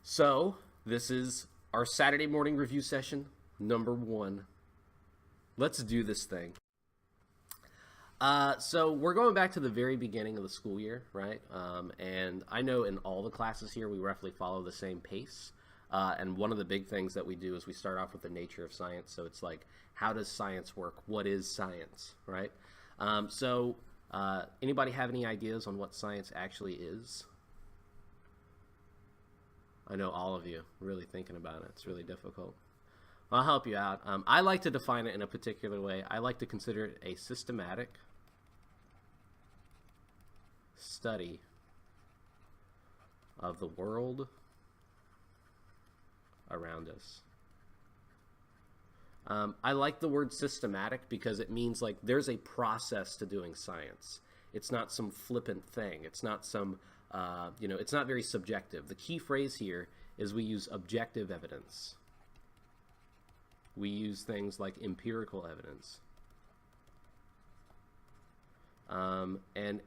So, this is our Saturday morning review session, number 1. Let's do this thing. So we're going back to the very beginning of the school year, right? And I know in all the classes here, we roughly follow the same pace. And one of the big things that we do is we start off with the nature of science. So it's like, how does science work? What is science, right? Anybody have any ideas on what science actually is? I know all of you really thinking about it. It's really difficult. I'll help you out. I like to define it in a particular way. I like to consider it a systematic study of the world around us. I like the word systematic because it means like there's a process to doing science. It's not some flippant thing. It's not some, it's not very subjective. The key phrase here is we use objective evidence. We use things like empirical evidence. And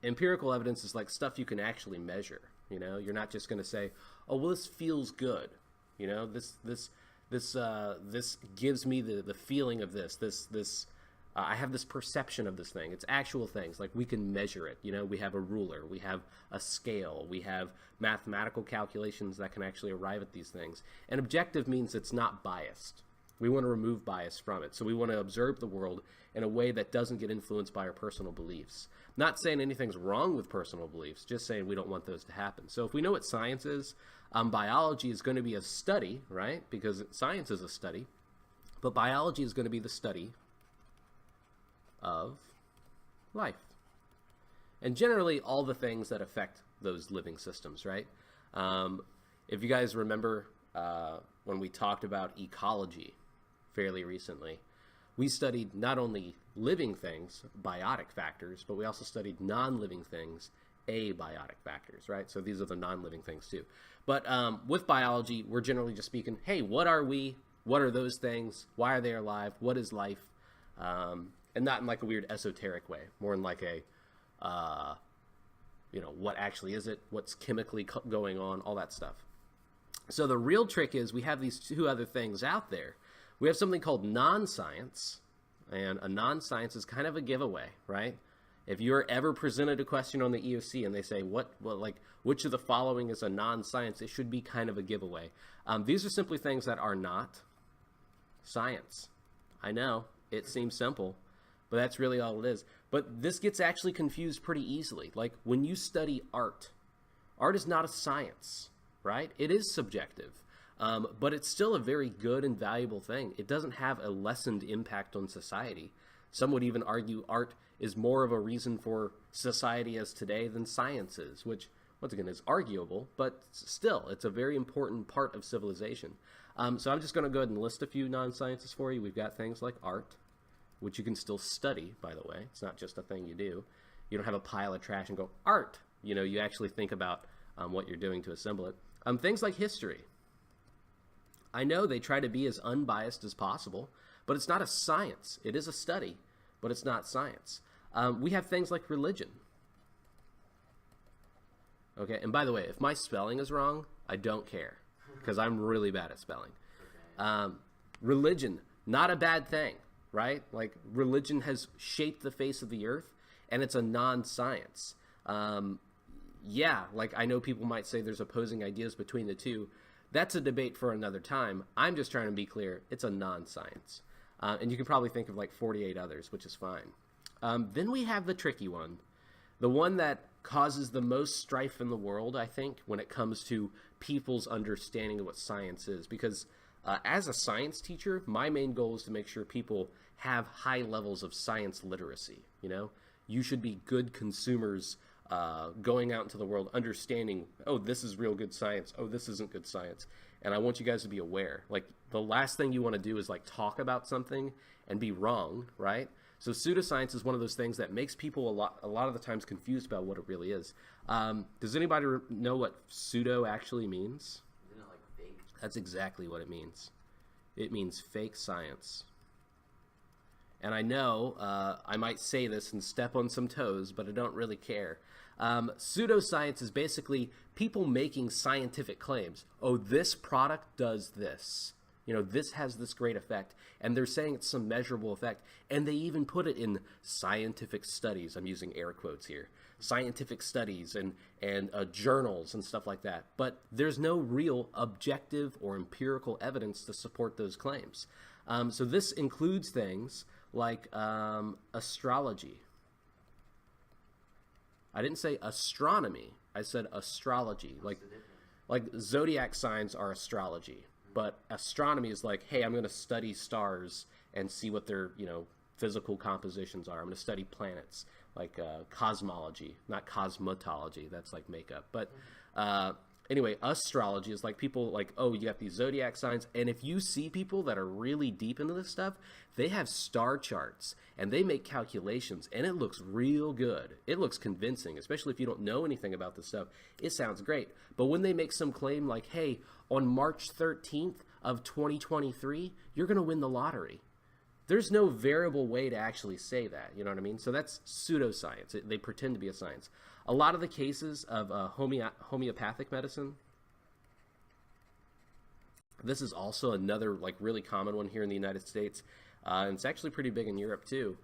empirical evidence is like stuff you can actually measure. You're not just going to say, oh, well, this feels good. This gives me the feeling of this. I have this perception of this thing. It's actual things. Like we can measure it. We have a ruler. We have a scale. We have mathematical calculations that can actually arrive at these things. And objective means it's not biased. We want to remove bias from it. So we want to observe the world in a way that doesn't get influenced by our personal beliefs. Not saying anything's wrong with personal beliefs, just saying we don't want those to happen. So if we know what science is, biology is going to be a study, right? Because science is a study. But biology is going to be the study of life. And generally all the things that affect those living systems, right? If you guys remember when we talked about ecology fairly recently, we studied not only living things, biotic factors, but we also studied non-living things, abiotic factors, right? So these are the non-living things too. But with biology, we're generally just speaking, hey, what are we? What are those things? Why are they alive? What is life? And not in like a weird esoteric way, more in like a, what actually is it? What's chemically going on? All that stuff. So the real trick is we have these two other things out there. We have something called non-science, and a non-science is kind of a giveaway, right? If you're ever presented a question on the EOC and they say, which of the following is a non-science, it should be kind of a giveaway. These are simply things that are not science. I know, it seems simple, but that's really all it is. But this gets actually confused pretty easily. Like when you study art, art is not a science, right? It is subjective. But it's still a very good and valuable thing. It doesn't have a lessened impact on society. Some would even argue art is more of a reason for society as today than science is, which, once again, is arguable, but still, it's a very important part of civilization. So I'm just going to go ahead and list a few non-sciences for you. We've got things like art, which you can still study, by the way. It's not just a thing you do. You don't have a pile of trash and go, art. You actually think about what you're doing to assemble it. Things like history. I know they try to be as unbiased as possible, but it's not a science. It is a study, but it's not science. We have things like religion. Okay, and by the way, if my spelling is wrong, I don't care, because I'm really bad at spelling. Religion, not a bad thing, right? Like, religion has shaped the face of the earth, and it's a non-science. Yeah, like I know people might say there's opposing ideas between the two. That's a debate for another time. I'm just trying to be clear. It's a non-science. And you can probably think of like 48 others, which is fine. Then we have the tricky one. The one that causes the most strife in the world, I think, when it comes to people's understanding of what science is. Because as a science teacher, my main goal is to make sure people have high levels of science literacy. You should be good consumers going out into the world, understanding, oh, this is real good science. Oh, this isn't good science. And I want you guys to be aware. Like, the last thing you want to do is, like, talk about something and be wrong, right? So pseudoscience is one of those things that makes people a lot of the times confused about what it really is. Does anybody know what pseudo actually means? Isn't it like fake? That's exactly what it means. It means fake science. And I know I might say this and step on some toes, but I don't really care. Pseudoscience is basically people making scientific claims. Oh, this product does this. You know, this has this great effect, and they're saying it's some measurable effect, and they even put it in scientific studies. I'm using air quotes here. Scientific studies and journals and stuff like that. But there's no real objective or empirical evidence to support those claims. So this includes things like astrology. I didn't say astronomy. I said astrology. Like zodiac signs are astrology. But astronomy is like, hey, I'm going to study stars and see what their, you know, physical compositions are. I'm going to study planets, like cosmology, not cosmetology. That's like makeup. But anyway, astrology is like people like, oh, you got these zodiac signs. And if you see people that are really deep into this stuff, they have star charts and they make calculations and it looks real good. It looks convincing, especially if you don't know anything about this stuff. It sounds great. But when they make some claim like, hey, on March 13th of 2023, you're going to win the lottery. There's no variable way to actually say that, you know what I mean? So that's pseudoscience. They pretend to be a science. A lot of the cases of homeopathic medicine, this is also another like really common one here in the United States, and it's actually pretty big in Europe too.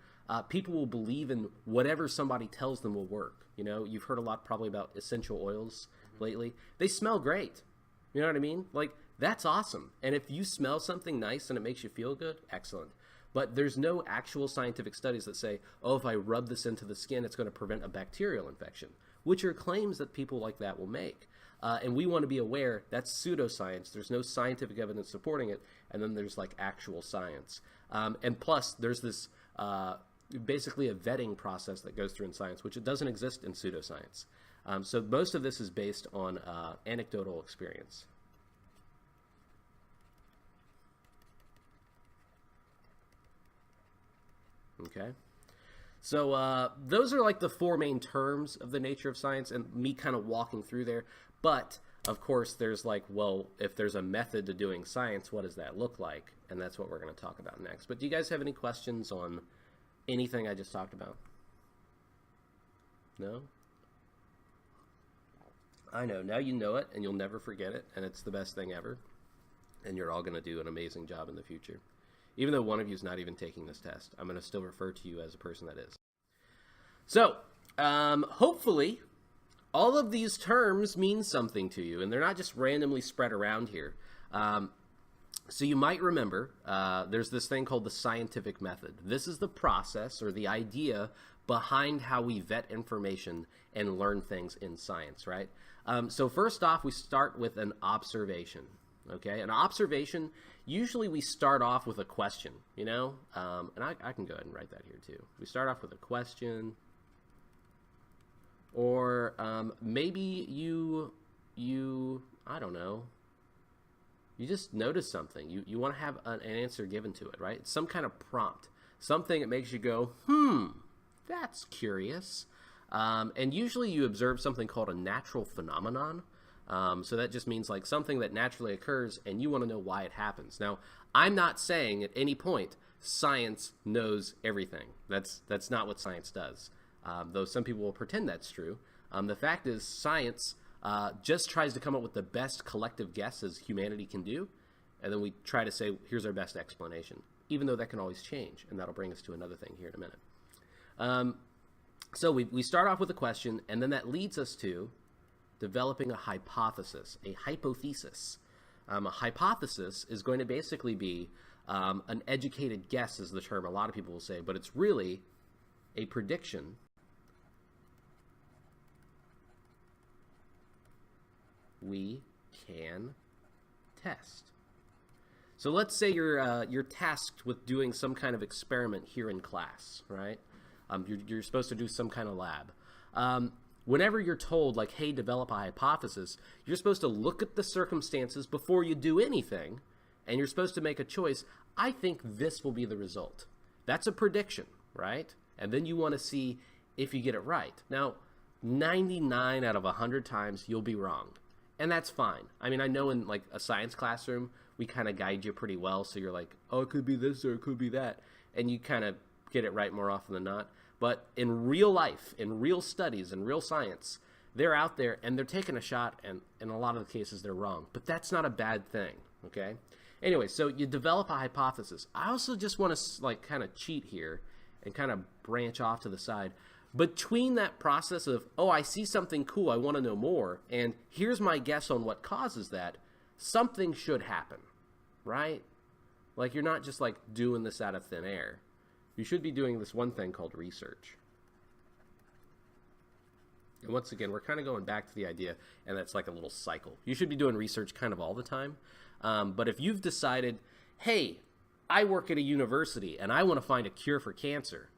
People will believe in whatever somebody tells them will work. You know, you've heard a lot probably about essential oils lately. They smell great. You know what I mean? Like, that's awesome. And if you smell something nice and it makes you feel good, excellent. But there's no actual scientific studies that say, oh, if I rub this into the skin, it's going to prevent a bacterial infection, which are claims that people like that will make. And we want to be aware that's pseudoscience. There's no scientific evidence supporting it. And then there's like actual science. And plus, there's this basically a vetting process that goes through in science, which it doesn't exist in pseudoscience. So most of this is based on anecdotal experience. Okay. So those are like the four main terms of the nature of science and me kind of walking through there. But of course, there's like, well, if there's a method to doing science, what does that look like? And that's what we're going to talk about next. But do you guys have any questions on anything I just talked about? No? I know. Now you know it, and you'll never forget it, and it's the best thing ever. And you're all going to do an amazing job in the future. Even though one of you is not even taking this test, I'm going to still refer to you as a person that is. So, hopefully, all of these terms mean something to you, and they're not just randomly spread around here. So you might remember, there's this thing called the scientific method. This is the process or the idea behind how we vet information and learn things in science, right? So first off, we start with an observation, okay? An observation, usually we start off with a question, you know? And I can go ahead and write that here too. We start off with a question, or maybe you, I don't know, you just notice something. You want to have an answer given to it, right? Some kind of prompt, something that makes you go, that's curious. And usually you observe something called a natural phenomenon. So that just means like something that naturally occurs and you want to know why it happens. Now, I'm not saying at any point science knows everything. That's not what science does. Though some people will pretend that's true. The fact is science just tries to come up with the best collective guess as humanity can do. And then we try to say, here's our best explanation, even though that can always change. And that'll bring us to another thing here in a minute. So we start off with a question, and then that leads us to developing a hypothesis, a hypothesis. A hypothesis is going to basically be an educated guess is the term a lot of people will say, but it's really a prediction we can test. So let's say you're tasked with doing some kind of experiment here in class, right? You're supposed to do some kind of lab. Whenever you're told, like, hey, develop a hypothesis, you're supposed to look at the circumstances before you do anything, and you're supposed to make a choice. I think this will be the result. That's a prediction, right? And then you want to see if you get it right. Now, 99 out of 100 times, you'll be wrong. And that's fine. I mean, I know in, like, a science classroom, we kind of guide you pretty well, so you're like, oh, it could be this or it could be that. And you kind of get it right more often than not. But in real life, in real studies, in real science, they're out there and they're taking a shot, and in a lot of the cases they're wrong. But that's not a bad thing, okay? Anyway, so you develop a hypothesis. I also just want to like kind of cheat here and kind of branch off to the side. Between that process of, oh, I see something cool, I want to know more, and here's my guess on what causes that, something should happen, right? Like, you're not just like doing this out of thin air. You should be doing this one thing called research. And once again, we're kind of going back to the idea, and that's like a little cycle. You should be doing research kind of all the time. But if you've decided, hey, I work at a university and I want to find a cure for cancer,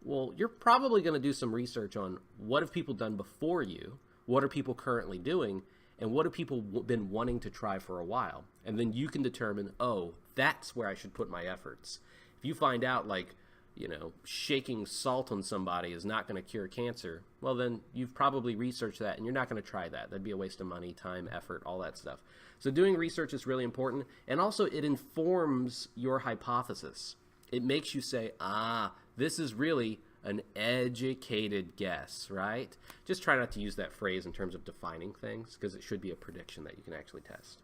well, you're probably going to do some research on what have people done before you, what are people currently doing, and what have people been wanting to try for a while. And then you can determine, oh, that's where I should put my efforts. If you find out, like, you know, shaking salt on somebody is not going to cure cancer, well, then you've probably researched that and you're not going to try that. That'd be a waste of money, time, effort, all that stuff. So doing research is really important. And also it informs your hypothesis. It makes you say, this is really an educated guess, right? Just try not to use that phrase in terms of defining things, because it should be a prediction that you can actually test.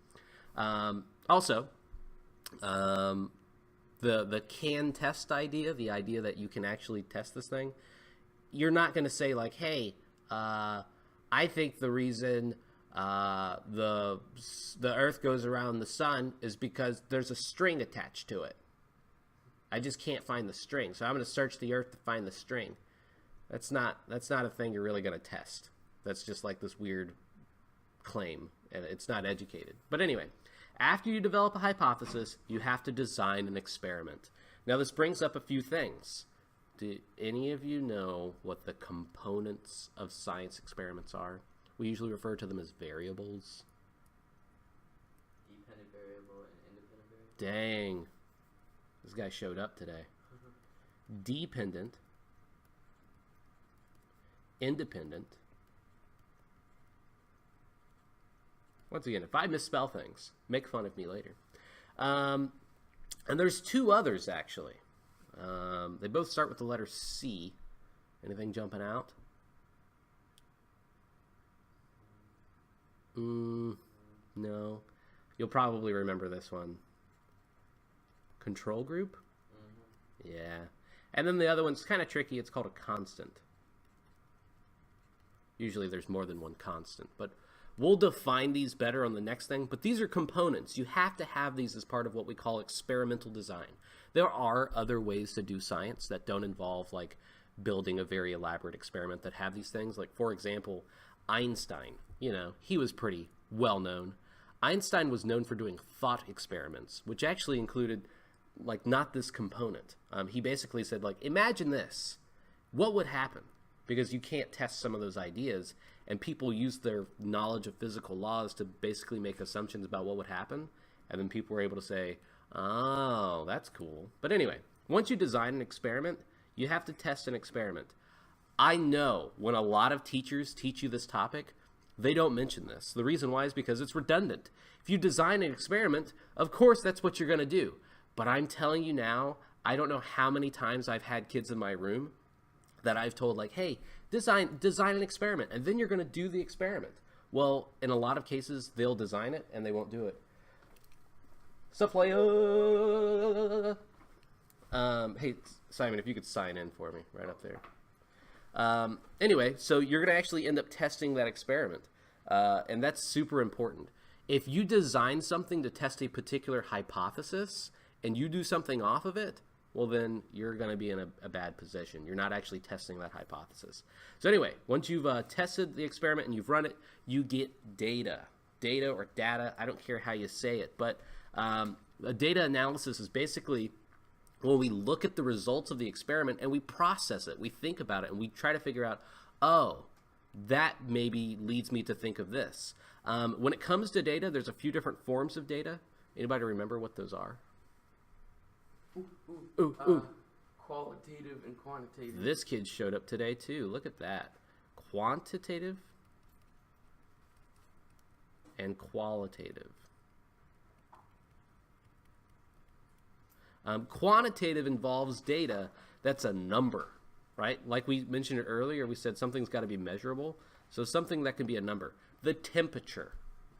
The can test idea, the idea that you can actually test this thing, you're not going to say like, hey, I think the reason the Earth goes around the sun is because there's a string attached to it. I just can't find the string, so I'm going to search the Earth to find the string. That's not a thing you're really going to test. That's just like this weird claim, and it's not educated. But anyway, after you develop a hypothesis, you have to design an experiment. Now, this brings up a few things. Do any of you know what the components of science experiments are? We usually refer to them as variables. Dependent variable and independent variable. Dang. This guy showed up today. Dependent, independent. Once again, if I misspell things, make fun of me later. And there's two others, actually. They both start with the letter C. Anything jumping out? No. You'll probably remember this one. Control group? Mm-hmm. Yeah. And then the other one's kind of tricky. It's called a constant. Usually there's more than one constant, but we'll define these better on the next thing. But these are components. You have to have these as part of what we call experimental design. There are other ways to do science that don't involve like building a very elaborate experiment that have these things. Like, for example, Einstein, you know, he was pretty well known. Einstein was known for doing thought experiments, which actually included like not this component. He basically said, like, imagine this. What would happen? Because you can't test some of those ideas, and people use their knowledge of physical laws to basically make assumptions about what would happen, and then people were able to say, oh, that's cool. But anyway, once you design an experiment, you have to test an experiment. I know when a lot of teachers teach you this topic, they don't mention this. The reason why is because it's redundant. If you design an experiment, of course that's what you're going to do. But I'm telling you now, I don't know how many times I've had kids in my room that I've told, like, hey, design an experiment, and then you're going to do the experiment. Well, in a lot of cases, they'll design it, and they won't do it. Hey, Simon, if you could sign in for me right up there. Anyway, so you're going to actually end up testing that experiment, and that's super important. If you design something to test a particular hypothesis, and you do something off of it, well, then you're going to be in a bad position. You're not actually testing that hypothesis. So anyway, once you've tested the experiment and you've run it, you get data. Data or data, I don't care how you say it, but a data analysis is basically when we look at the results of the experiment and we process it, we think about it, and we try to figure out, oh, that maybe leads me to think of this. When it comes to data, there's a few different forms of data. Anybody remember what those are? Qualitative and quantitative. This kid showed up today too. Look at that. Quantitative and qualitative. Quantitative involves data that's a number, right? Like we mentioned it earlier, we said something's got to be measurable. So something that can be a number. The temperature,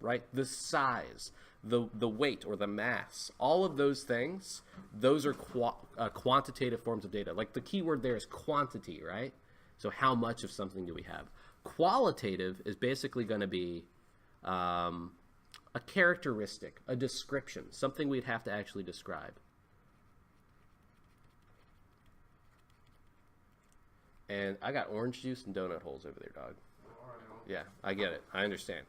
right? The size, the weight or the mass, all of those things, those are quantitative forms of data. Like the key word there is quantity, right? So how much of something do we have? Qualitative is basically going to be a characteristic, a description, something we'd have to actually describe. And I got orange juice and donut holes over there, dog. Yeah, I get it. I understand.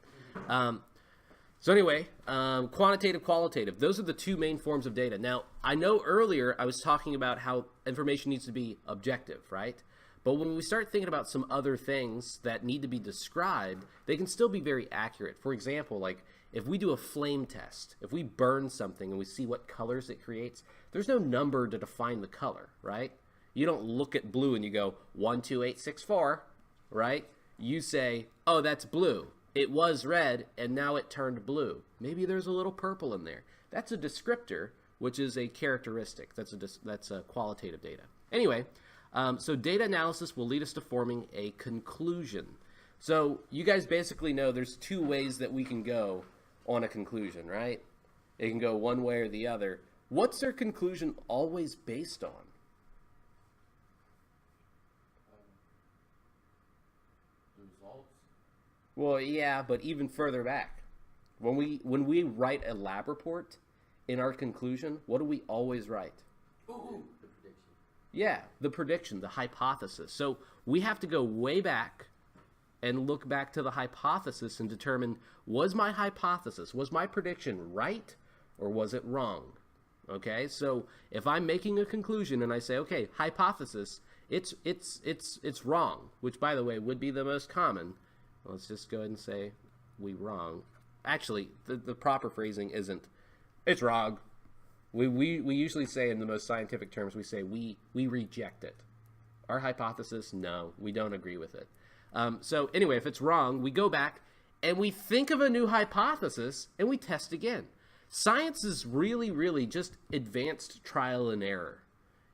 So anyway, quantitative, qualitative, those are the two main forms of data. Now, I know earlier I was talking about how information needs to be objective, right? But when we start thinking about some other things that need to be described, they can still be very accurate. For example, like if we do a flame test, if we burn something and we see what colors it creates, there's no number to define the color, right? You don't look at blue and you go 1, 2, 8, 6, 4, right? You say, oh, that's blue. It was red and now it turned blue. Maybe there's a little purple in there. That's a descriptor, which is a characteristic. That's a qualitative data. Anyway, so data analysis will lead us to forming a conclusion. So you guys basically know there's two ways that we can go on a conclusion, right? It can go one way or the other. What's their conclusion always based on? Well, yeah, but even further back. When we write a lab report in our conclusion, what do we always write? Ooh, the prediction. Yeah, the prediction, the hypothesis. So we have to go way back and look back to the hypothesis and determine, was my hypothesis, was my prediction right or was it wrong? Okay, so if I'm making a conclusion and I say, okay, hypothesis, it's wrong, which by the way would be the most common. Let's just go ahead and say we wrong. Actually, the proper phrasing isn't it's wrong. We usually say in the most scientific terms, we say we reject it. Our hypothesis, no, we don't agree with it. So anyway, if it's wrong, we go back and we think of a new hypothesis and we test again. Science is really, really just advanced trial and error.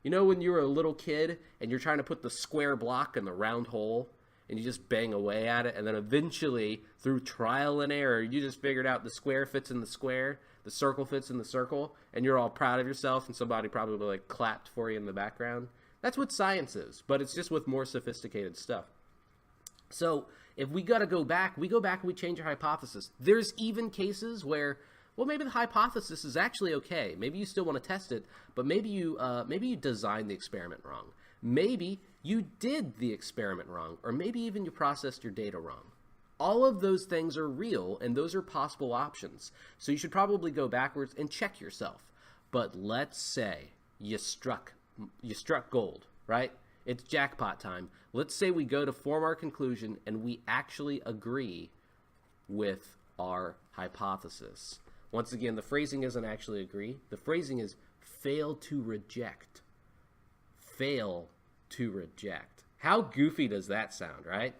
You know when you were a little kid and you're trying to put the square block in the round hole? And you just bang away at it, and then eventually, through trial and error, you just figured out the square fits in the square, the circle fits in the circle, and you're all proud of yourself, and somebody probably like clapped for you in the background. That's what science is, but it's just with more sophisticated stuff. So if we got to go back, we go back and we change our hypothesis. There's even cases where, well, maybe the hypothesis is actually okay. Maybe you still want to test it, but maybe you designed the experiment wrong. Maybe you did the experiment wrong, or maybe even you processed your data wrong. All of those things are real, and those are possible options. So you should probably go backwards and check yourself. But let's say you struck gold, right? It's jackpot time. Let's say we go to form our conclusion, and we actually agree with our hypothesis. Once again, the phrasing isn't actually agree. The phrasing is fail to reject. Fail to reject. How goofy does that sound, right?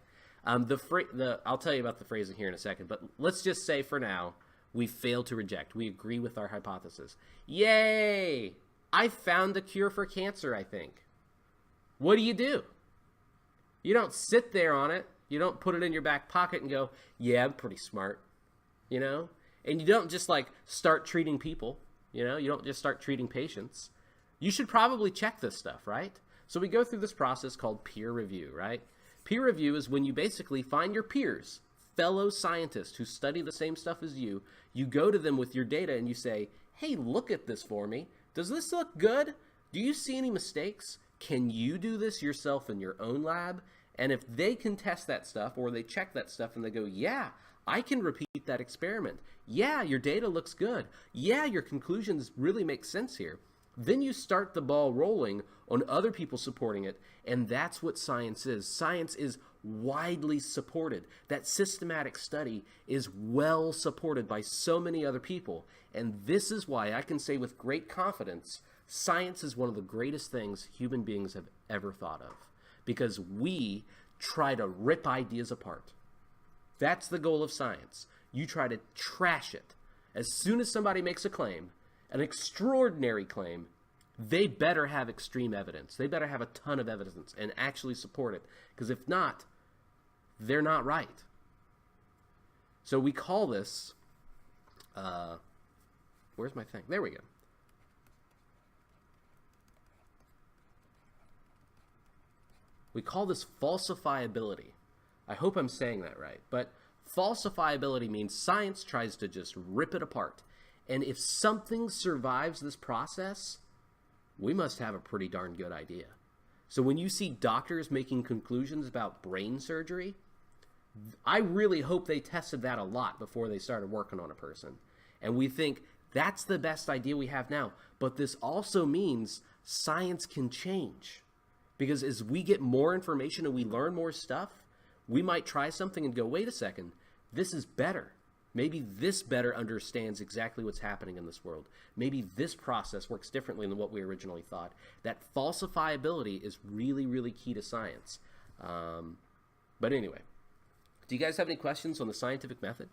I'll tell you about the phrasing here in a second, but let's just say for now, we fail to reject. We agree with our hypothesis. Yay! I found a cure for cancer, I think. What do? You don't sit there on it. You don't put it in your back pocket and go, yeah, I'm pretty smart, you know? And you don't just like start treating people, you know? You don't just start treating patients. You should probably check this stuff, right? So we go through this process called peer review, right? Peer review is when you basically find your peers, fellow scientists who study the same stuff as you. You go to them with your data and you say, hey, look at this for me. Does this look good? Do you see any mistakes? Can you do this yourself in your own lab? And if they can test that stuff or they check that stuff and they go, yeah, I can repeat that experiment. Yeah, your data looks good. Yeah, your conclusions really make sense here. Then you start the ball rolling on other people supporting it, and that's what science is. Science is widely supported. That systematic study is well supported by so many other people, and this is why I can say with great confidence, science is one of the greatest things human beings have ever thought of, because we try to rip ideas apart. That's the goal of science. You try to trash it. As soon as somebody makes a claim, an extraordinary claim, they better have extreme evidence. They better have a ton of evidence and actually support it. Because if not, they're not right. So we call this, where's my thing? There we go. We call this falsifiability. I hope I'm saying that right. But falsifiability means science tries to just rip it apart. And if something survives this process, we must have a pretty darn good idea. So when you see doctors making conclusions about brain surgery, I really hope they tested that a lot before they started working on a person. And we think that's the best idea we have now. But this also means science can change. Because as we get more information and we learn more stuff, we might try something and go, wait a second, this is better. Maybe this better understands exactly what's happening in this world. Maybe this process works differently than what we originally thought. That falsifiability is really, really key to science. But anyway, do you guys have any questions on the scientific method?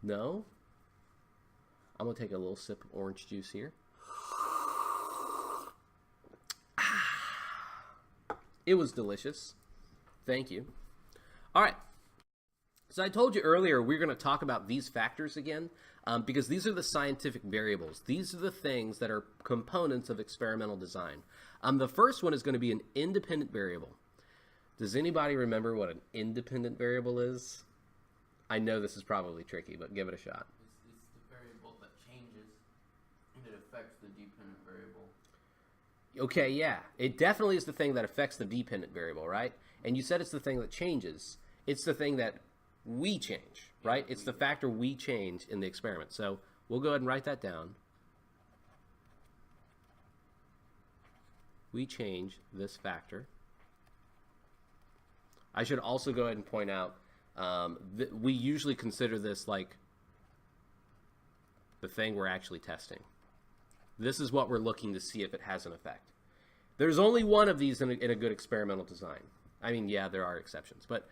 No? I'm going to take a little sip of orange juice here. It was delicious. Thank you. All right. So I told you earlier we're going to talk about these factors again because these are the scientific variables. These are the things that are components of experimental design. The first one is going to be an independent variable. Does anybody remember what an independent variable is? I know this is probably tricky, but give it a shot. It's the variable that changes and it affects the dependent variable. Okay, yeah. It definitely is the thing that affects the dependent variable, right? And you said it's the thing that changes. It's the thing that we change, right? It's the factor we change in the experiment. So we'll go ahead and write that down. We change this factor. I should also go ahead and point out that we usually consider this like the thing we're actually testing. This is what we're looking to see if it has an effect. There's only one of these in a good experimental design. I mean, yeah, there are exceptions, but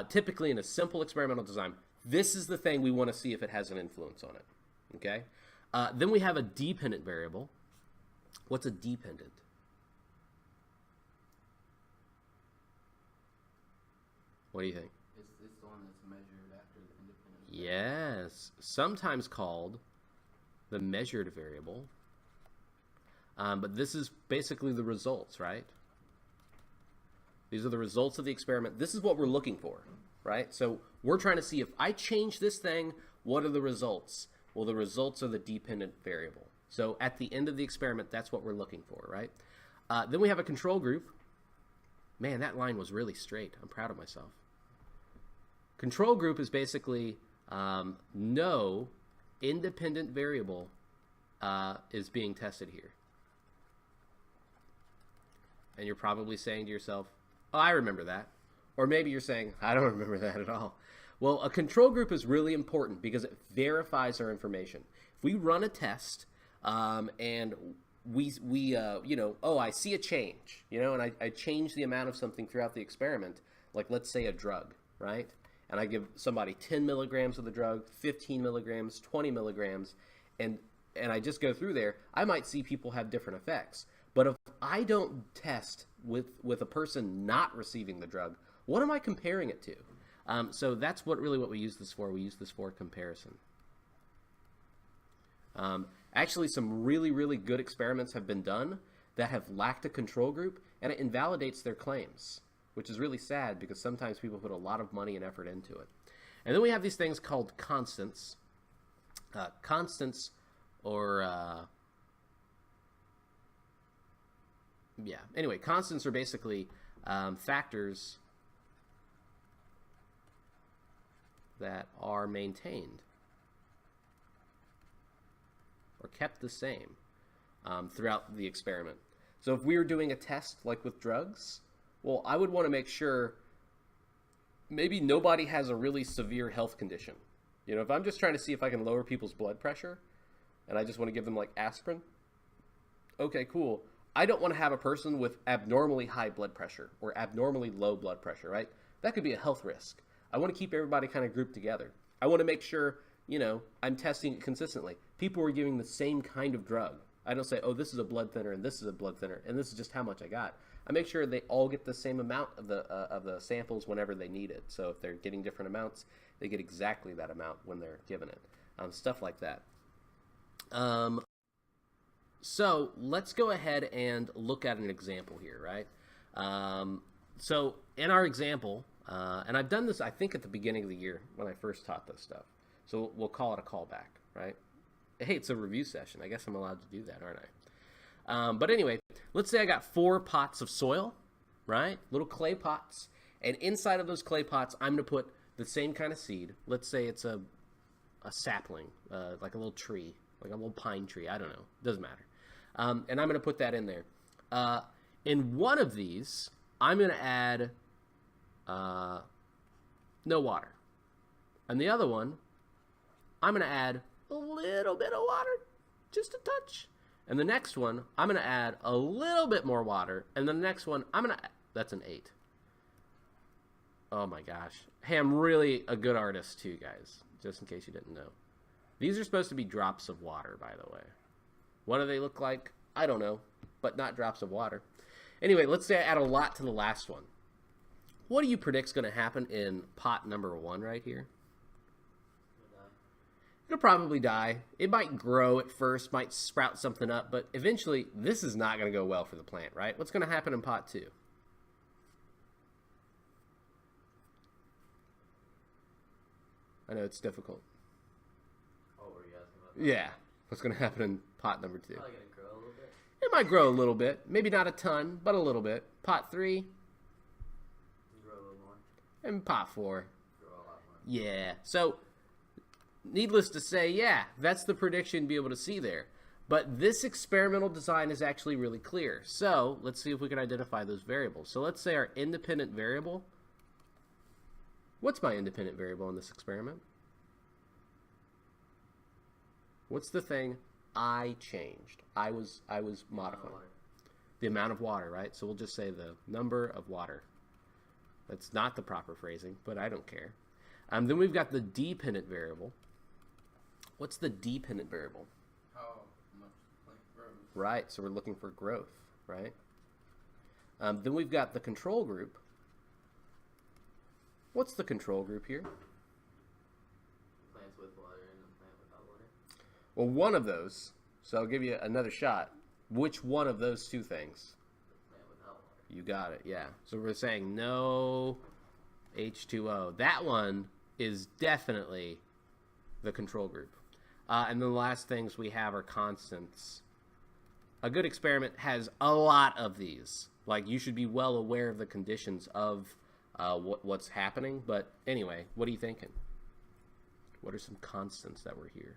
typically in a simple experimental design, this is the thing we want to see if it has an influence on it, okay? Then we have a dependent variable. What's a dependent? What do you think? It's the one that's measured after the independent. Yes, sometimes called the measured variable. But this is basically the results, right? These are the results of the experiment. This is what we're looking for, right? So we're trying to see if I change this thing, what are the results? Well, the results are the dependent variable. So at the end of the experiment, that's what we're looking for, right? Then we have a control group. Man, that line was really straight. I'm proud of myself. Control group is basically no independent variable is being tested here. And you're probably saying to yourself, oh, I remember that. Or maybe you're saying, I don't remember that at all. Well, a control group is really important because it verifies our information. If we run a test and we you know, oh, I see a change, you know, and I change the amount of something throughout the experiment, like let's say a drug, right? And I give somebody 10 milligrams of the drug, 15 milligrams, 20 milligrams, and I just go through there, I might see people have different effects. But if I don't test with a person not receiving the drug, what am I comparing it to? So that's what we use this for. We use this for comparison. Actually, some really, really good experiments have been done that have lacked a control group, and it invalidates their claims, which is really sad because sometimes people put a lot of money and effort into it. And then we have these things called constants. Constants or... yeah, anyway, constants are basically factors that are maintained or kept the same throughout the experiment. So if we were doing a test like with drugs, well, I would want to make sure maybe nobody has a really severe health condition. You know, if I'm just trying to see if I can lower people's blood pressure and I just want to give them like aspirin, okay, cool. I don't want to have a person with abnormally high blood pressure or abnormally low blood pressure, right? That could be a health risk. I want to keep everybody kind of grouped together. I want to make sure, you know, I'm testing it consistently. people were giving the same kind of drug. I don't say, oh, this is a blood thinner and this is a blood thinner and this is just how much I got. I make sure they all get the same amount of the samples whenever they need it. So if they're getting different amounts, they get exactly that amount when they're given it. Stuff like that. So let's go ahead and look at an example here, right? So in our example, and I've done this, I think, at the beginning of the year when I first taught this stuff. So we'll call it a callback, right? Hey, it's a review session. I guess I'm allowed to do that, aren't I? But anyway, let's say I got 4 pots of soil, right? Little clay pots. And inside of those clay pots, I'm going to put the same kind of seed. Let's say it's a sapling, like a little tree, like a little pine tree. I don't know. Doesn't matter. And I'm going to put that in there. In one of these, I'm going to add no water. And the other one, I'm going to add a little bit of water, just a touch. And the next one, I'm going to add a little bit more water. And the next one, that's an 8. Oh my gosh. Hey, I'm really a good artist too, guys, just in case you didn't know. These are supposed to be drops of water, by the way. What do they look like? I don't know, but not drops of water. Anyway, let's say I add a lot to the last one. What do you predict is going to happen in pot number 1 right here? It'll probably die. It might grow at first, might sprout something up, but eventually this is not going to go well for the plant, right? What's going to happen in pot 2? I know it's difficult. Oh, were you asking about that? Yeah. What's going to happen in pot number 2? Probably going to grow a little bit. It might grow a little bit. Maybe not a ton, but a little bit. Pot 3. Grow a little more. And pot 4. Grow a lot more. Yeah. So, needless to say, yeah, that's the prediction to be able to see there. But this experimental design is actually really clear. So, let's see if we can identify those variables. So, let's say our independent variable. What's my independent variable in this experiment? What's the thing I changed? I was modifying. The amount of water, right? So we'll just say the number of water. That's not the proper phrasing, but I don't care. Then we've got the dependent variable. What's the dependent variable? How much plant grows. Right, so we're looking for growth, right? Then we've got the control group. What's the control group here? Plants with water and a plant without water. Well, one of those. So I'll give you another shot. Which one of those 2 things? The plant without water. You got it, yeah. So we're saying no H2O. That one is definitely the control group. And then the last things we have are constants. A good experiment has a lot of these. Like, you should be well aware of the conditions of what's happening. But anyway, what are you thinking? What are some constants that were here?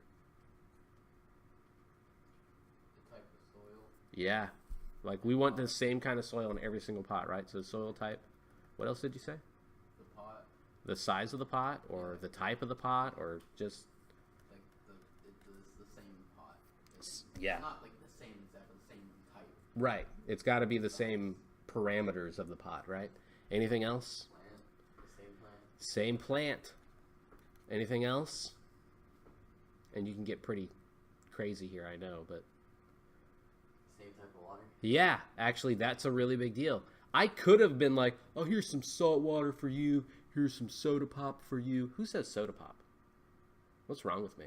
The type of soil. Yeah. Like, we want the same kind of soil in every single pot, right? So soil type. What else did you say? The pot. The size of the pot, or the type of the pot, or just... Like, it's the same pot. Yeah. It's not like the same, exactly the same type. Right. It's got to be the same parameters of the pot, right? Anything else? Plant. The same plant. Same plant. Anything else? And you can get pretty crazy here, I know, but... Same type of water. Yeah, actually, that's a really big deal. I could have been like, oh, here's some salt water for you. Here's some soda pop for you. Who says soda pop? What's wrong with me?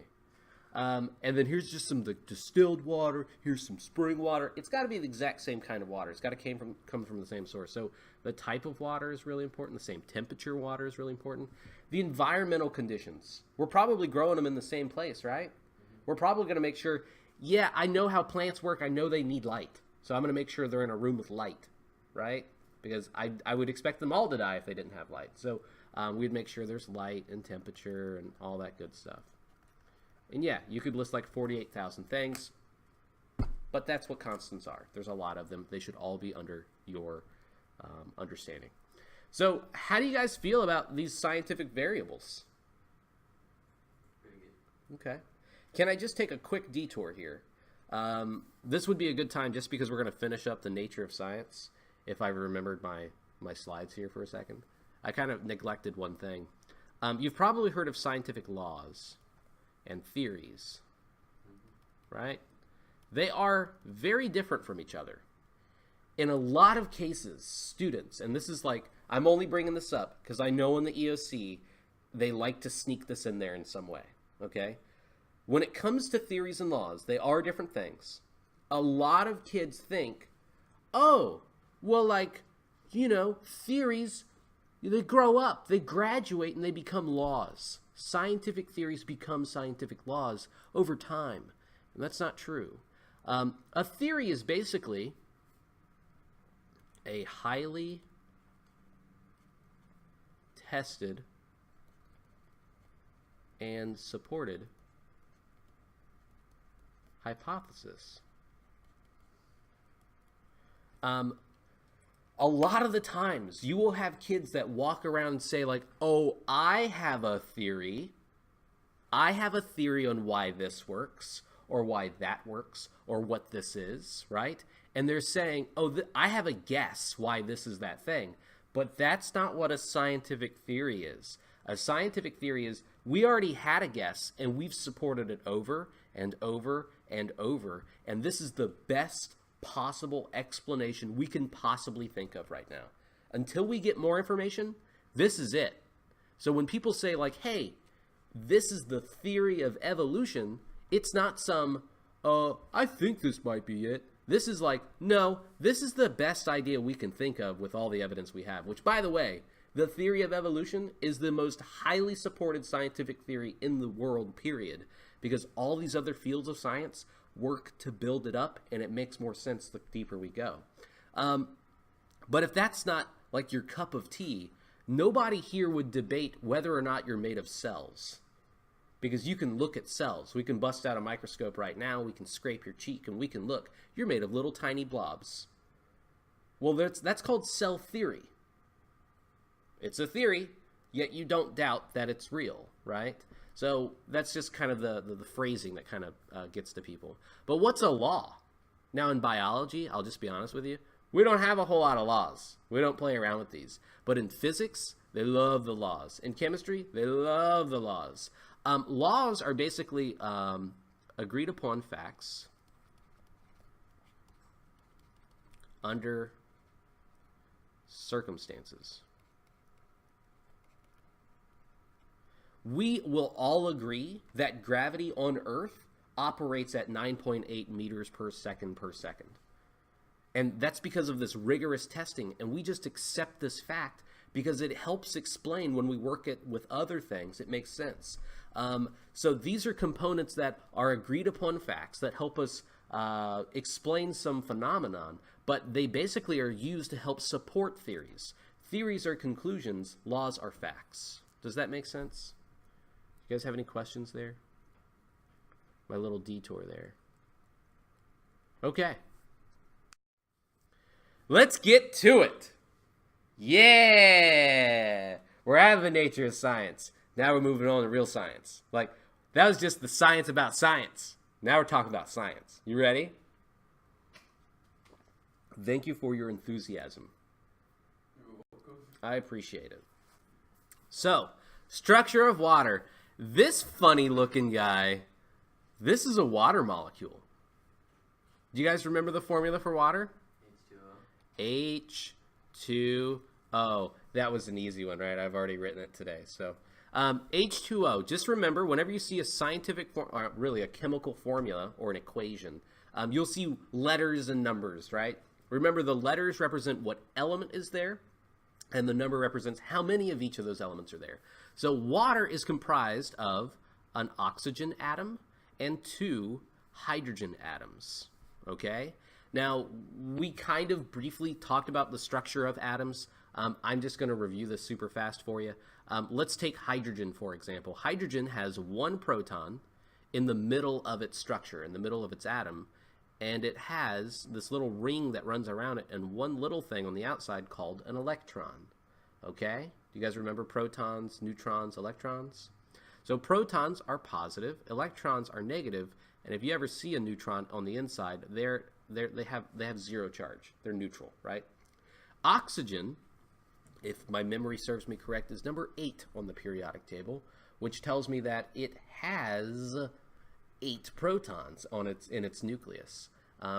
And then here's just some distilled water. Here's some spring water. It's got to be the exact same kind of water. It's got to come from the same source. So the type of water is really important. The same temperature water is really important. The environmental conditions. We're probably growing them in the same place, right? Mm-hmm. We're probably going to make sure, yeah, I know how plants work. I know they need light. So I'm going to make sure they're in a room with light, right? Because I would expect them all to die if they didn't have light. So we'd make sure there's light and temperature and all that good stuff. And yeah, you could list like 48,000 things, but that's what constants are. There's a lot of them. They should all be under your understanding. So how do you guys feel about these scientific variables? Pretty good. Okay. Can I just take a quick detour here? This would be a good time just because we're going to finish up the nature of science. If I remembered my slides here for a second. I kind of neglected one thing. You've probably heard of scientific laws and theories. right? They are very different from each other. In a lot of cases, students, and this is like, I'm only bringing this up because I know in the EOC, they like to sneak this in there in some way, okay? When it comes to theories and laws, they are different things. A lot of kids think, oh, well, like, you know, theories, they grow up, they graduate, and they become laws. Scientific theories become scientific laws over time, and that's not true. A theory is basically a highly tested and supported hypothesis. A lot of the times you will have kids that walk around and say like, oh, I have a theory on why this works or why that works or what this is, right? And they're saying, oh, I have a guess why this is that thing. But that's not what a scientific theory is. A scientific theory is we already had a guess and we've supported it over and over and over. And this is the best possible explanation we can possibly think of right now. Until we get more information, this is it. So when people say like, hey, this is the theory of evolution, it's not some, I think this might be it. This is like, no, this is the best idea we can think of with all the evidence we have, which, by the way, the theory of evolution is the most highly supported scientific theory in the world, period, because all these other fields of science work to build it up, and it makes more sense the deeper we go. But if that's not like your cup of tea, nobody here would debate whether or not you're made of cells. Because you can look at cells. We can bust out a microscope right now, we can scrape your cheek, and we can look. You're made of little tiny blobs. Well, that's called cell theory. It's a theory, yet you don't doubt that it's real, right? So that's just kind of the phrasing that kind of gets to people. But what's a law? Now in biology, I'll just be honest with you, we don't have a whole lot of laws. We don't play around with these. But in physics, they love the laws. In chemistry, they love the laws. Laws are basically agreed upon facts under circumstances. We will all agree that gravity on Earth operates at 9.8 meters per second per second. And that's because of this rigorous testing, and we just accept this fact because it helps explain when we work it with other things. It makes sense. So these are components that are agreed upon facts that help us explain some phenomenon, but they basically are used to help support theories. Theories are conclusions, laws are facts. Does that make sense? You guys have any questions there? My little detour there. Okay. Let's get to it. Yeah! We're out of the nature of science. Now we're moving on to real science. Like, that was just the science about science. Now we're talking about science. You ready? Thank you for your enthusiasm. You're welcome. I appreciate it. So, structure of water. This funny looking guy, this is a water molecule. Do you guys remember the formula for water? H2O. H2O. That was an easy one, right? I've already written it today. So, H2O. Just remember, whenever you see a scientific, really a chemical formula or an equation, you'll see letters and numbers, right? Remember, the letters represent what element is there, and the number represents how many of each of those elements are there. So water is comprised of an oxygen atom and 2 hydrogen atoms, okay? Now, we kind of briefly talked about the structure of atoms. I'm just going to review this super fast for you. Let's take hydrogen, for example. Hydrogen has 1 proton in the middle of its structure, in the middle of its atom, and it has this little ring that runs around it and one little thing on the outside called an electron, okay? Do you guys remember protons, neutrons, electrons? So protons are positive, electrons are negative, and if you ever see a neutron on the inside, they have 0 charge. They're neutral, right? Oxygen, if my memory serves me correct, is number 8 on the periodic table, which tells me that it has 8 protons in its nucleus.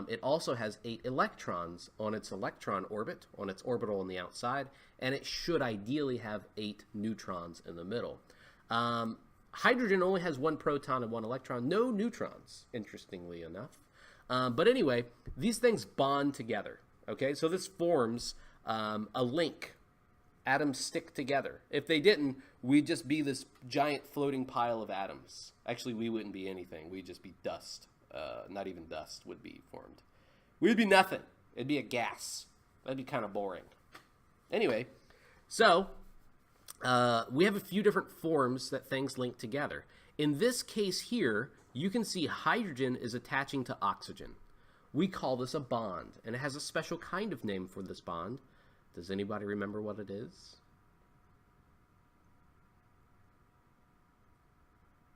It also has 8 electrons on its electron orbit, on its orbital on the outside, and it should ideally have 8 neutrons in the middle. Hydrogen only has 1 proton and 1 electron, no neutrons, interestingly enough. But anyway, these things bond together, okay? So this forms a link. Atoms stick together. If they didn't, we'd just be this giant floating pile of atoms. Actually, we wouldn't be anything. We'd just be dust. Not even dust would be formed. We'd be nothing. It'd be a gas. That'd be kind of boring. Anyway, so we have a few different forms that things link together. In this case here, you can see hydrogen is attaching to oxygen. We call this a bond, and it has a special kind of name for this bond. Does anybody remember what it is?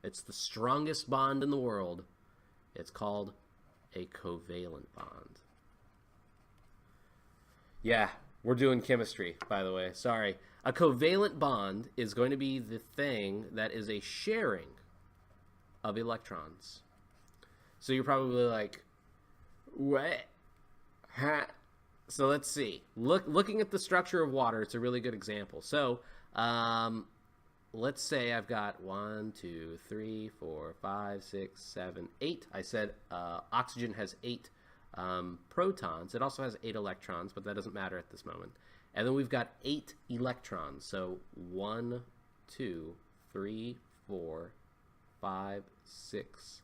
It's the strongest bond in the world. It's called a covalent bond. Yeah, we're doing chemistry, by the way. Sorry. A covalent bond is going to be the thing that is a sharing of electrons. So you're probably like, what? Huh? So let's see. Looking at the structure of water, it's a really good example. So let's say I've got 1, 2, 3, 4, 5, 6, 7, 8. I said oxygen has 8 protons. It also has 8 electrons, but that doesn't matter at this moment. And then we've got 8 electrons. So 1, 2, 3, 4, 5, 6.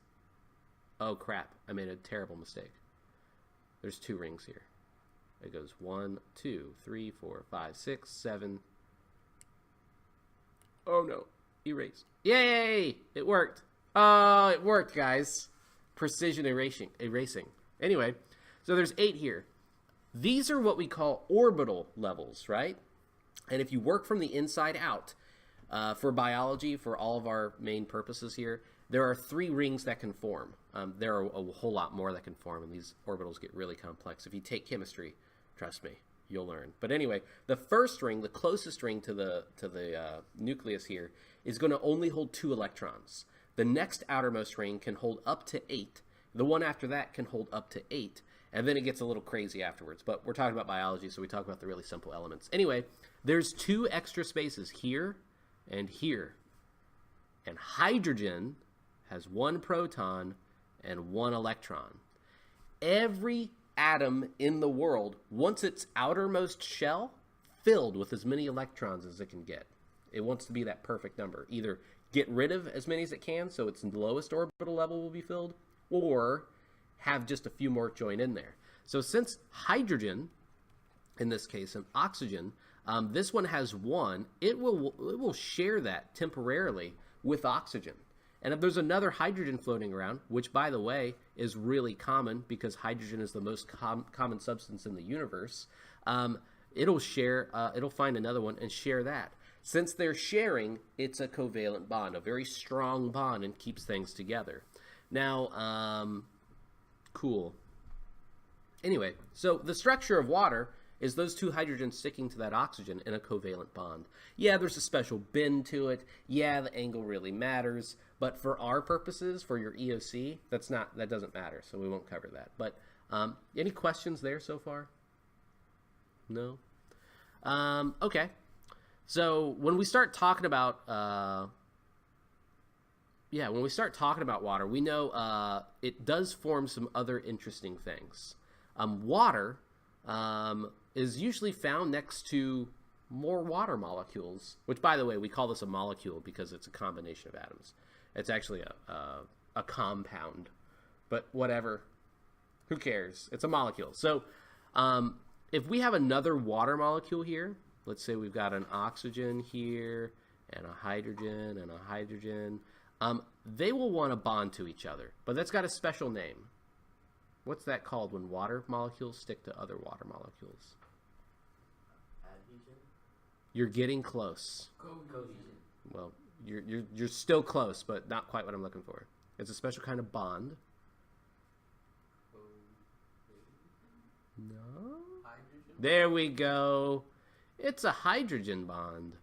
Oh, crap. I made a terrible mistake. There's 2 rings here. It goes 1, 2, 3, 4, 5, 6, 7. Oh no, erase. Yay! It worked. Oh, it worked, guys. Precision erasing. Anyway, so there's 8 here. These are what we call orbital levels, right? And if you work from the inside out, for biology, for all of our main purposes here, there are 3 rings that can form. There are a whole lot more that can form, and these orbitals get really complex. If you take chemistry, trust me, you'll learn. But anyway, the first ring, the closest ring to the nucleus here, is going to only hold 2 electrons. The next outermost ring can hold up to 8. The one after that can hold up to 8. And then it gets a little crazy afterwards. But we're talking about biology, so we talk about the really simple elements. Anyway, there's 2 extra spaces here and here. And hydrogen has 1 proton and 1 electron. Every atom in the world wants its outermost shell filled with as many electrons as it can get. It wants to be that perfect number. Either get rid of as many as it can so its lowest orbital level will be filled, or have just a few more join in there. So since hydrogen, in this case, and oxygen, this one has 1, it will share that temporarily with oxygen. And if there's another hydrogen floating around, which, by the way, is really common because hydrogen is the most common substance in the universe, it'll find another one and share that. Since they're sharing, it's a covalent bond, a very strong bond, and keeps things together. Now, cool. Anyway, so the structure of water is those 2 hydrogens sticking to that oxygen in a covalent bond. Yeah, there's a special bend to it. Yeah, the angle really matters. But for our purposes, for your EOC, that doesn't matter, so we won't cover that. But any questions there so far? No? Okay. So when we start talking about water, we know it does form some other interesting things. Water is usually found next to more water molecules, which, by the way, we call this a molecule because it's a combination of atoms. It's actually a compound, but whatever. Who cares? It's a molecule. So if we have another water molecule here, let's say we've got an oxygen here and a hydrogen and a hydrogen, they will want to bond to each other, but that's got a special name. What's that called when water molecules stick to other water molecules? Adhesion? You're getting close. Cohesion. Well, you're still close, but not quite what I'm looking for. It's a special kind of bond. No? Hydrogen? There we go. It's a hydrogen bond.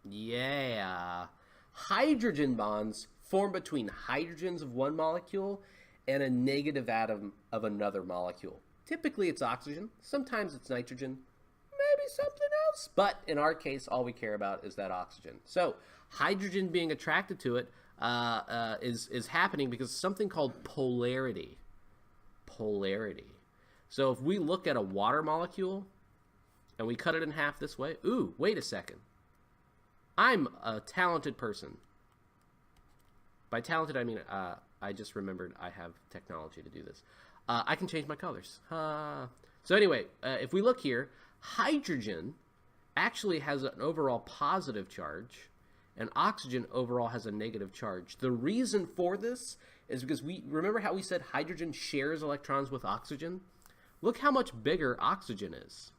Yeah. Hydrogen bonds form between hydrogens of one molecule and a negative atom of another molecule. Typically it's oxygen, sometimes it's nitrogen, maybe something else, but in our case all we care about is that oxygen. So hydrogen being attracted to it is happening because of something called polarity. Polarity. So if we look at a water molecule and we cut it in half this way, ooh, wait a second. I'm a talented person. By talented, I mean, I just remembered I have technology to do this. I can change my colors. So anyway, if we look here, hydrogen actually has an overall positive charge, and oxygen overall has a negative charge. The reason for this is because remember how we said hydrogen shares electrons with oxygen? Look how much bigger oxygen is.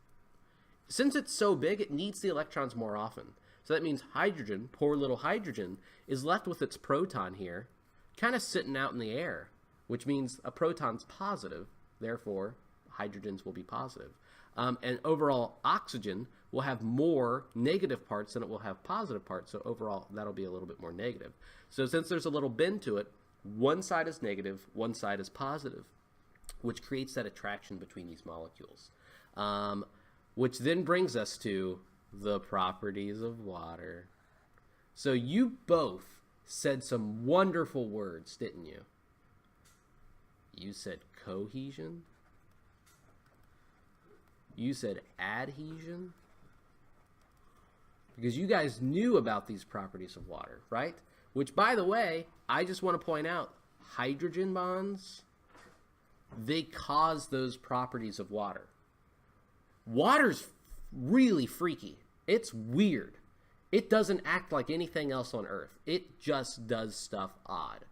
Since it's so big, it needs the electrons more often. So that means hydrogen, poor little hydrogen, is left with its proton here, kind of sitting out in the air, which means a proton's positive, therefore hydrogens will be positive. And overall, oxygen will have more negative parts than it will have positive parts, so overall that'll be a little bit more negative. So since there's a little bend to it, one side is negative, one side is positive, which creates that attraction between these molecules. Which then brings us to the properties of water. So you both said some wonderful words, didn't you? You said cohesion. You said adhesion. Because you guys knew about these properties of water, right? Which, by the way, I just want to point out, hydrogen bonds, they cause those properties of water. Water's really freaky. It's weird. It doesn't act like anything else on Earth. It just does stuff odd.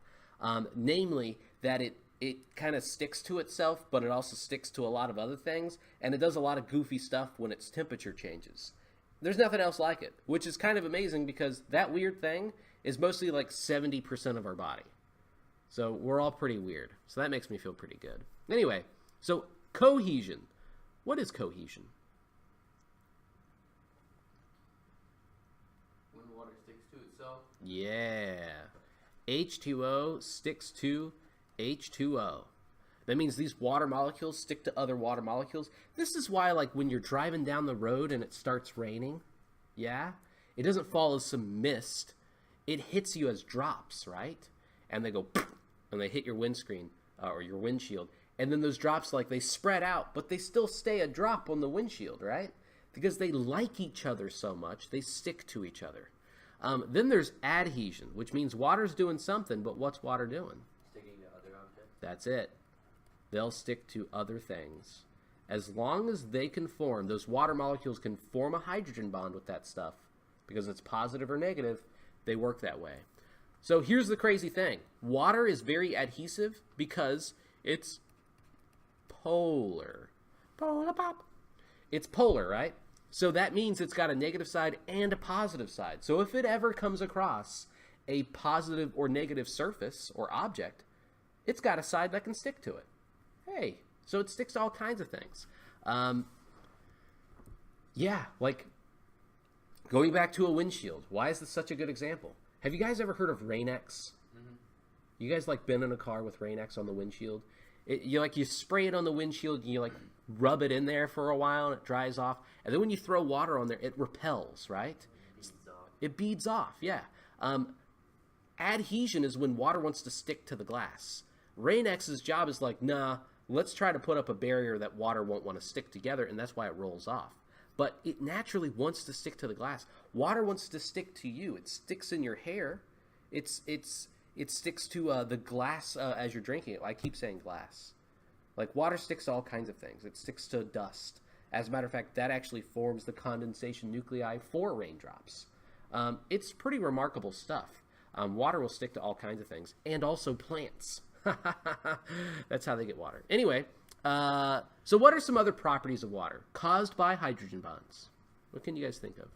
Namely, that it kind of sticks to itself, but it also sticks to a lot of other things, and it does a lot of goofy stuff when its temperature changes. There's nothing else like it, which is kind of amazing because that weird thing is mostly like 70% of our body. So we're all pretty weird. So that makes me feel pretty good. Anyway, so cohesion. What is cohesion? Water sticks to itself. Yeah. H2O sticks to H2O. That means these water molecules stick to other water molecules. This is why, like, when you're driving down the road and it starts raining, yeah, it doesn't fall as some mist. It hits you as drops, right? And they go, and they hit your windscreen or your windshield. And then those drops, like, they spread out, but they still stay a drop on the windshield, right? Because they like each other so much, they stick to each other. Then there's adhesion, which means water's doing something, but what's water doing? Sticking to other objects. That's it. They'll stick to other things. As long as they can form, those water molecules can form a hydrogen bond with that stuff, because it's positive or negative, they work that way. So here's the crazy thing. Water is very adhesive because it's polar. Polar pop. It's polar, right? So that means it's got a negative side and a positive side. So if it ever comes across a positive or negative surface or object, it's got a side that can stick to it. Hey, so it sticks to all kinds of things. Yeah, like going back to a windshield. Why is this such a good example? Have you guys ever heard of Rain-X? Mm-hmm. You guys like been in a car with Rain-X on the windshield? You spray it on the windshield, and you like rub it in there for a while, and it dries off. And then when you throw water on there, it repels, right? It beads off, yeah. Adhesion is when water wants to stick to the glass. Rain-X's job is like, nah, let's try to put up a barrier that water won't want to stick together, and that's why it rolls off. But it naturally wants to stick to the glass. Water wants to stick to you. It sticks in your hair. It sticks to the glass as you're drinking it. I keep saying glass. Like, water sticks to all kinds of things. It sticks to dust. As a matter of fact, that actually forms the condensation nuclei for raindrops. It's pretty remarkable stuff. Water will stick to all kinds of things, and also plants. That's how they get water. Anyway, so what are some other properties of water caused by hydrogen bonds? What can you guys think of?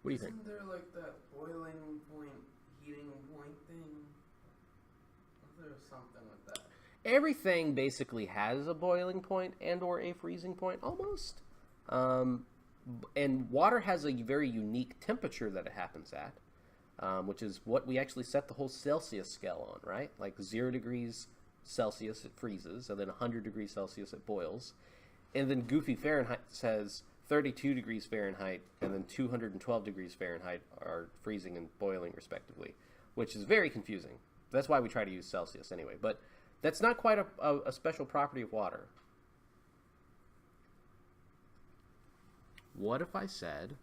What do you think? Isn't there like that boiling point, heating point thing? There's something like that. Everything basically has a boiling point and or a freezing point, almost. And water has a very unique temperature that it happens at. which is what we actually set the whole Celsius scale on, right? Like 0 degrees Celsius, it freezes, and then 100 degrees Celsius, it boils. And then goofy Fahrenheit says 32 degrees Fahrenheit and then 212 degrees Fahrenheit are freezing and boiling, respectively, which is very confusing. That's why we try to use Celsius anyway. But that's not quite a special property of water. What if I said,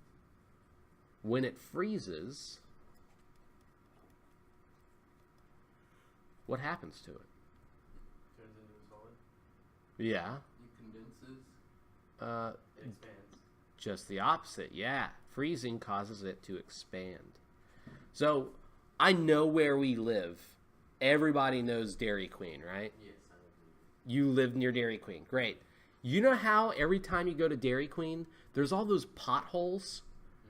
when it freezes, what happens to it? Turns into a solid. Yeah. It condenses. It expands. Just the opposite, yeah. Freezing causes it to expand. So, I know where we live. Everybody knows Dairy Queen, right? Yes, I know. You live near Dairy Queen. Great. You know how every time you go to Dairy Queen, there's all those potholes,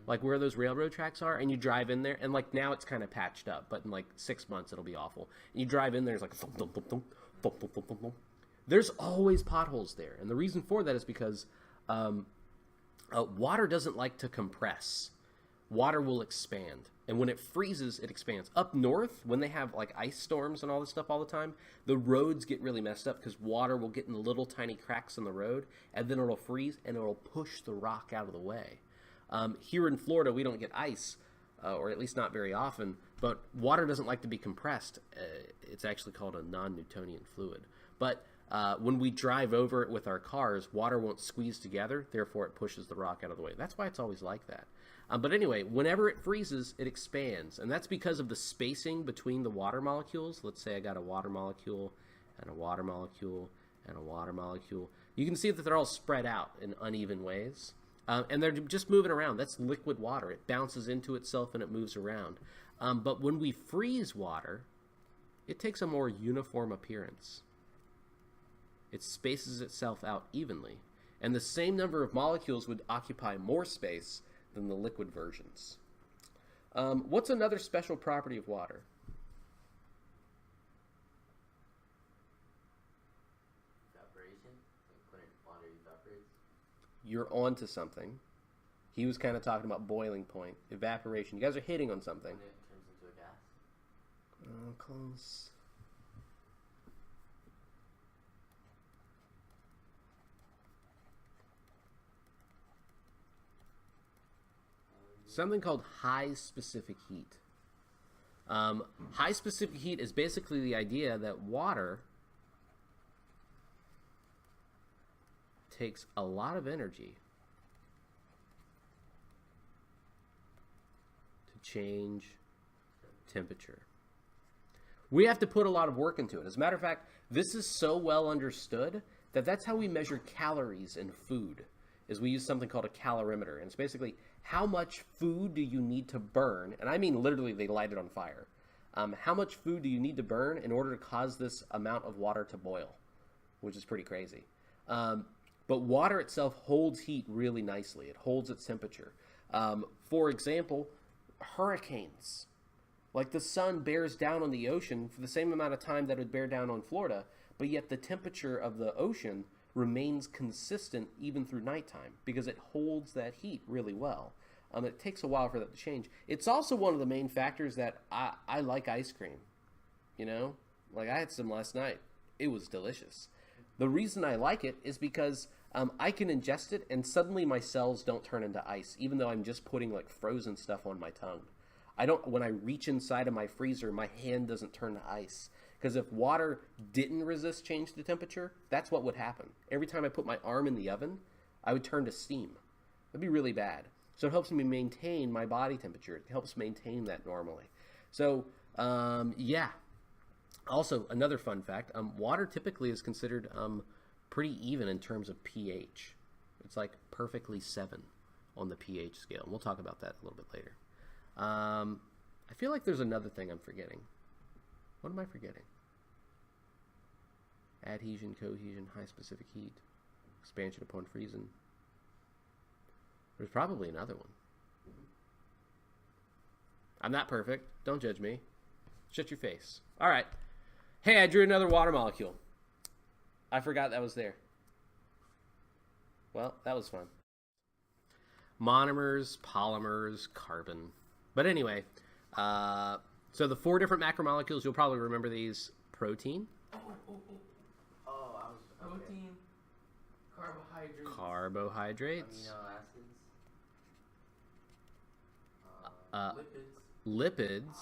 like where those railroad tracks are, and you drive in there, and like now it's kind of patched up, but in like 6 months it'll be awful. And you drive in there, it's like thump, thump, thump, thump, thump, thump, thump, thump, thump. There's always potholes there, and the reason for that is because water doesn't like to compress. Water will expand, and when it freezes, it expands. Up north, when they have like ice storms and all this stuff all the time, the roads get really messed up because water will get in the little tiny cracks in the road, and then it'll freeze and it'll push the rock out of the way. Here in Florida, we don't get ice, or at least not very often, but water doesn't like to be compressed. It's actually called a non-Newtonian fluid. But when we drive over it with our cars, water won't squeeze together, therefore it pushes the rock out of the way. That's why it's always like that. But anyway, whenever it freezes, it expands, and that's because of the spacing between the water molecules. Let's say I got a water molecule, and a water molecule, and a water molecule. You can see that they're all spread out in uneven ways. And they're just moving around. That's liquid water. It bounces into itself and it moves around. But when we freeze water, it takes a more uniform appearance. It spaces itself out evenly. And the same number of molecules would occupy more space than the liquid versions. What's another special property of water? Evaporation. Like when water evaporates. You're onto something. He was kind of talking about boiling point, evaporation. You guys are hitting on something. When it turns into a gas. Oh, close. Something called high specific heat. High specific heat is basically the idea that water takes a lot of energy to change temperature. We have to put a lot of work into it. As a matter of fact, this is so well understood that that's how we measure calories in food, is we use something called a calorimeter. And it's basically how much food do you need to burn, and I mean literally they light it on fire. How much food do you need to burn in order to cause this amount of water to boil, which is pretty crazy. But water itself holds heat really nicely. It holds its temperature. For example, hurricanes. Like the sun bears down on the ocean for the same amount of time that it would bear down on Florida, but yet the temperature of the ocean remains consistent even through nighttime because it holds that heat really well. It takes a while for that to change. It's also one of the main factors that I like ice cream. You know, like I had some last night. It was delicious. The reason I like it is because I can ingest it and suddenly my cells don't turn into ice, even though I'm just putting like frozen stuff on my tongue. When I reach inside of my freezer, my hand doesn't turn to ice. Because if water didn't resist change to temperature, that's what would happen. Every time I put my arm in the oven, I would turn to steam. That'd be really bad. So it helps me maintain my body temperature. It helps maintain that normally. So, yeah. Also, another fun fact, water typically is considered pretty even in terms of pH. It's like perfectly 7 on the pH scale. And we'll talk about that a little bit later. I feel like there's another thing I'm forgetting. What am I forgetting? Adhesion, cohesion, high specific heat, expansion upon freezing. There's probably another one. I'm not perfect. Don't judge me. Shut your face. All right. Hey, I drew another water molecule. I forgot that was there. Well, that was fun. Monomers, polymers, carbon. But anyway, So the 4 different macromolecules, you'll probably remember these. Protein. Oh, I was protein, Carbohydrates. amino acids, lipids. Lipids. Yeah, lipids.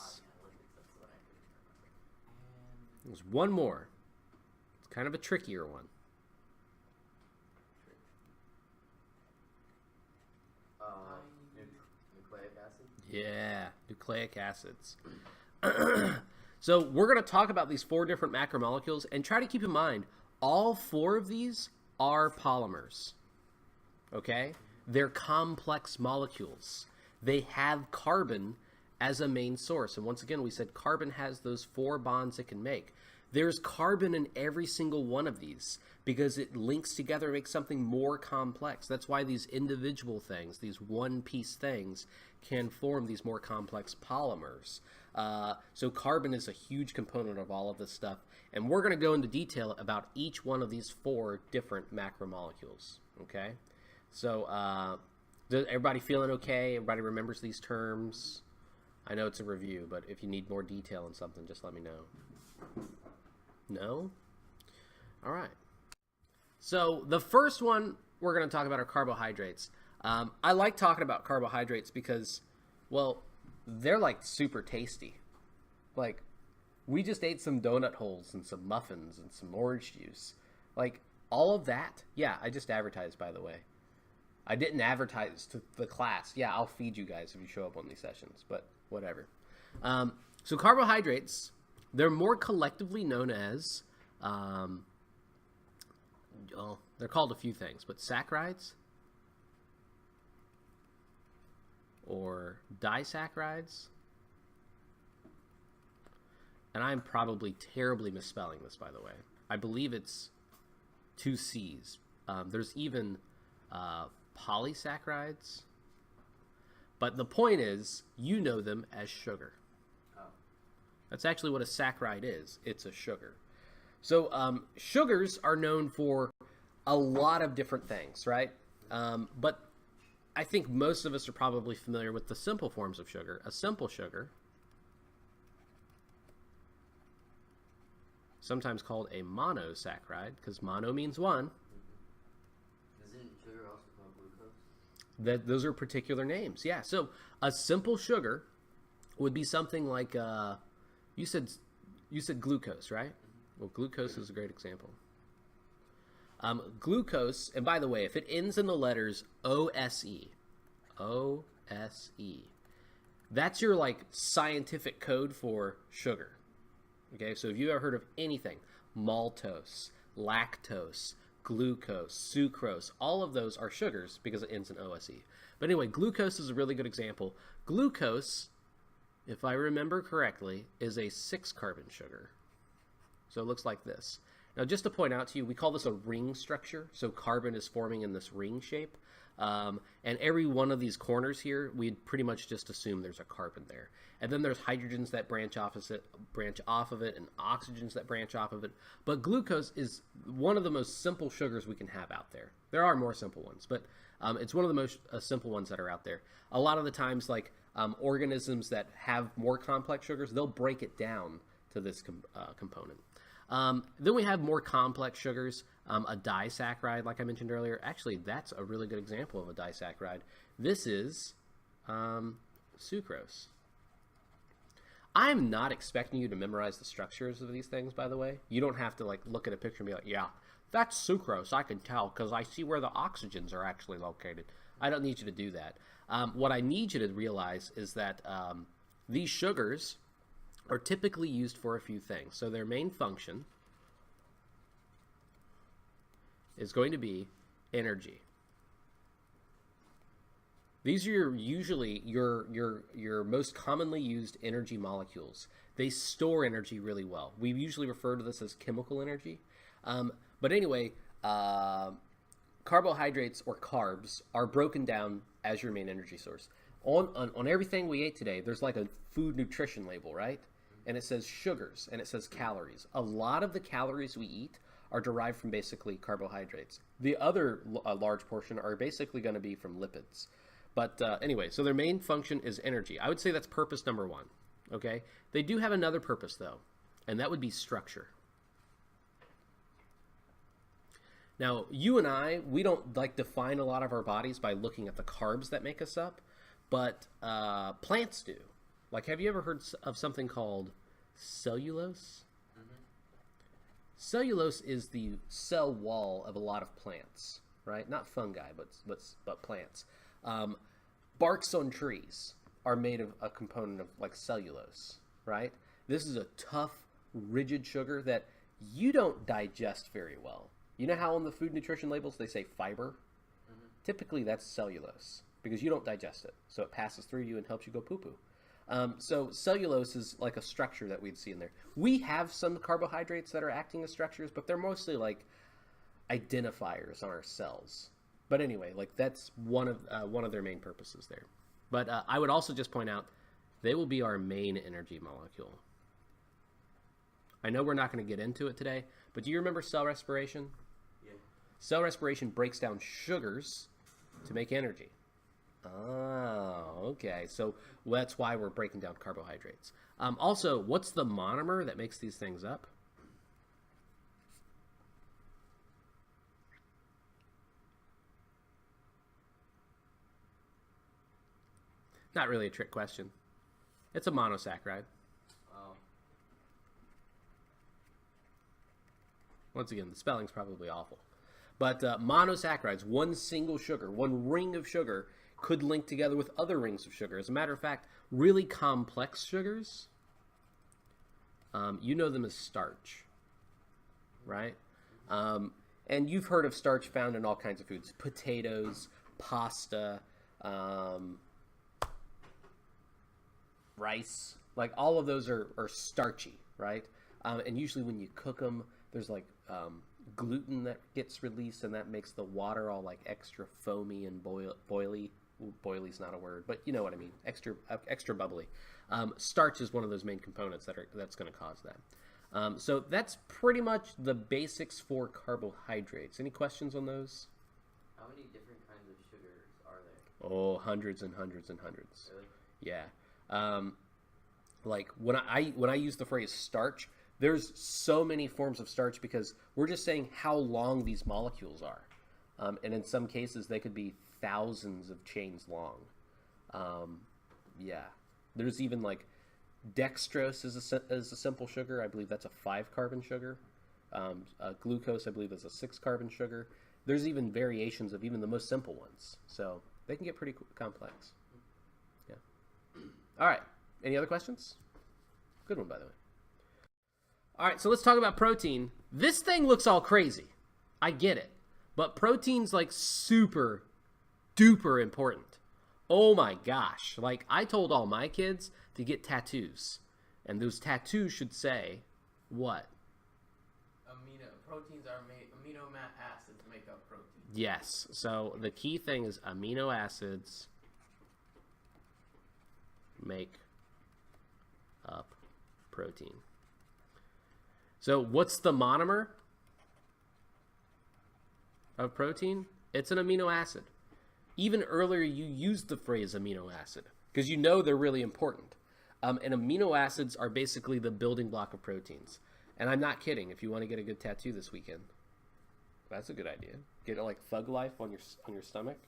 That's what I couldn't remember. And There's one more. It's kind of a trickier one. nucleic acid. Yeah, nucleic acids. So we're going to talk about these 4 different macromolecules and try to keep in mind all 4 of these are polymers. Okay? They're complex molecules. They have carbon as a main source. And once again, we said carbon has those 4 bonds it can make. There's carbon in every single one of these because it links together and makes something more complex. That's why these individual things, these one-piece things, can form these more complex polymers. So carbon is a huge component of all of this stuff. And we're going to go into detail about each one of these 4 different macromolecules. Okay? So everybody feeling okay? Everybody remembers these terms? I know it's a review, but if you need more detail on something, just let me know. No? All right. So the first one we're going to talk about are carbohydrates. I like talking about carbohydrates because, well, they're like super tasty. Like, we just ate some donut holes and some muffins and some orange juice. Like, all of that. Yeah, I just advertised, by the way. I didn't advertise to the class. Yeah, I'll feed you guys if you show up on these sessions, but whatever. So carbohydrates, they're more collectively known as, they're called a few things, but saccharides or disaccharides. And I'm probably terribly misspelling this, by the way. I believe it's 2 C's. There's even polysaccharides. But the point is, you know them as sugar. That's actually what a saccharide is. It's a sugar. So sugars are known for a lot of different things, right? But I think most of us are probably familiar with the simple forms of sugar. A simple sugar, sometimes called a monosaccharide, because mono means one. Isn't sugar also called glucose? Those are particular names, yeah. So a simple sugar would be something like, you said glucose, right? Well, glucose is a great example. Glucose, and by the way, if it ends in the letters OSE, that's your like scientific code for sugar. Okay, so if you ever heard of anything, maltose, lactose, glucose, sucrose, all of those are sugars because it ends in OSE. But anyway, glucose is a really good example. Glucose, if I remember correctly, is a 6-carbon sugar. So it looks like this. Now, just to point out to you, we call this a ring structure. So carbon is forming in this ring shape. And every one of these corners here, we'd pretty much just assume there's a carbon there. And then there's hydrogens that branch off of it, and oxygens that branch off of it. But glucose is one of the most simple sugars we can have out there. There are more simple ones, but it's one of the most simple ones that are out there. A lot of the times, like organisms that have more complex sugars, they'll break it down to this component. Then we have more complex sugars, a disaccharide, like I mentioned earlier. Actually, that's a really good example of a disaccharide. This is sucrose. I'm not expecting you to memorize the structures of these things, by the way. You don't have to like look at a picture and be like, yeah, that's sucrose. I can tell because I see where the oxygens are actually located. I don't need you to do that. What I need you to realize is that these sugars are typically used for a few things. So their main function is going to be energy. These are usually your most commonly used energy molecules. They store energy really well. We usually refer to this as chemical energy. But anyway, carbohydrates or carbs are broken down as your main energy source. On everything we ate today, there's like a food nutrition label, right? And it says sugars and it says calories. A lot of the calories we eat are derived from basically carbohydrates. The other large portion are basically going to be from lipids. But anyway, so their main function is energy. I would say that's purpose number 1. Okay? They do have another purpose, though, and that would be structure. Now, you and I, we don't like define a lot of our bodies by looking at the carbs that make us up, but plants do. Like, have you ever heard of something called cellulose? Mm-hmm. Cellulose is the cell wall of a lot of plants, right? Not fungi, but plants. Barks on trees are made of a component of like cellulose, right? This is a tough, rigid sugar that you don't digest very well. You know how on the food nutrition labels they say fiber? Mm-hmm. Typically that's cellulose because you don't digest it. So it passes through you and helps you go poo-poo. So cellulose is like a structure that we'd see in there. We have some carbohydrates that are acting as structures, but they're mostly like identifiers on our cells. But anyway, like that's one of their main purposes there. But I would also just point out they will be our main energy molecule. I know we're not going to get into it today, but do you remember cell respiration? Yeah. Cell respiration breaks down sugars to make energy. Oh, okay. So that's why we're breaking down carbohydrates. Also, what's the monomer that makes these things up? Not really a trick question. It's a monosaccharide. Oh. Once again, the spelling's probably awful. But monosaccharides, one single sugar, one ring of sugar, could link together with other rings of sugar. As a matter of fact, really complex sugars, you know them as starch, right? And you've heard of starch found in all kinds of foods. Potatoes, pasta, rice, like all of those are starchy, right? And usually when you cook them, there's like gluten that gets released, and that makes the water all like extra foamy and boily. Ooh, boily's not a word, but you know what I mean. Extra bubbly. Starch is one of those main components that's going to cause that. So that's pretty much the basics for carbohydrates. Any questions on those? How many different kinds of sugars are there? Oh, hundreds and hundreds and hundreds. Really? Yeah. Like when I use the phrase starch, there's so many forms of starch because we're just saying how long these molecules are. And in some cases, they could be thousands of chains long. Yeah. There's even like dextrose is a simple sugar. I believe that's a 5-carbon sugar. Glucose, I believe, is a 6-carbon sugar. There's even variations of even the most simple ones. So they can get pretty complex. Yeah. All right. Any other questions? Good one, by the way. All right, so let's talk about protein. This thing looks all crazy. I get it. But protein's like super duper important. Oh my gosh. Like I told all my kids to get tattoos. And those tattoos should say what? Proteins are made, amino acids make up protein. Yes. So the key thing is amino acids make up protein. So what's the monomer of protein? It's an amino acid. Even earlier you used the phrase amino acid because you know they're really important. And amino acids are basically the building block of proteins. And I'm not kidding. If you want to get a good tattoo this weekend, that's a good idea. Get it like Thug Life on your stomach.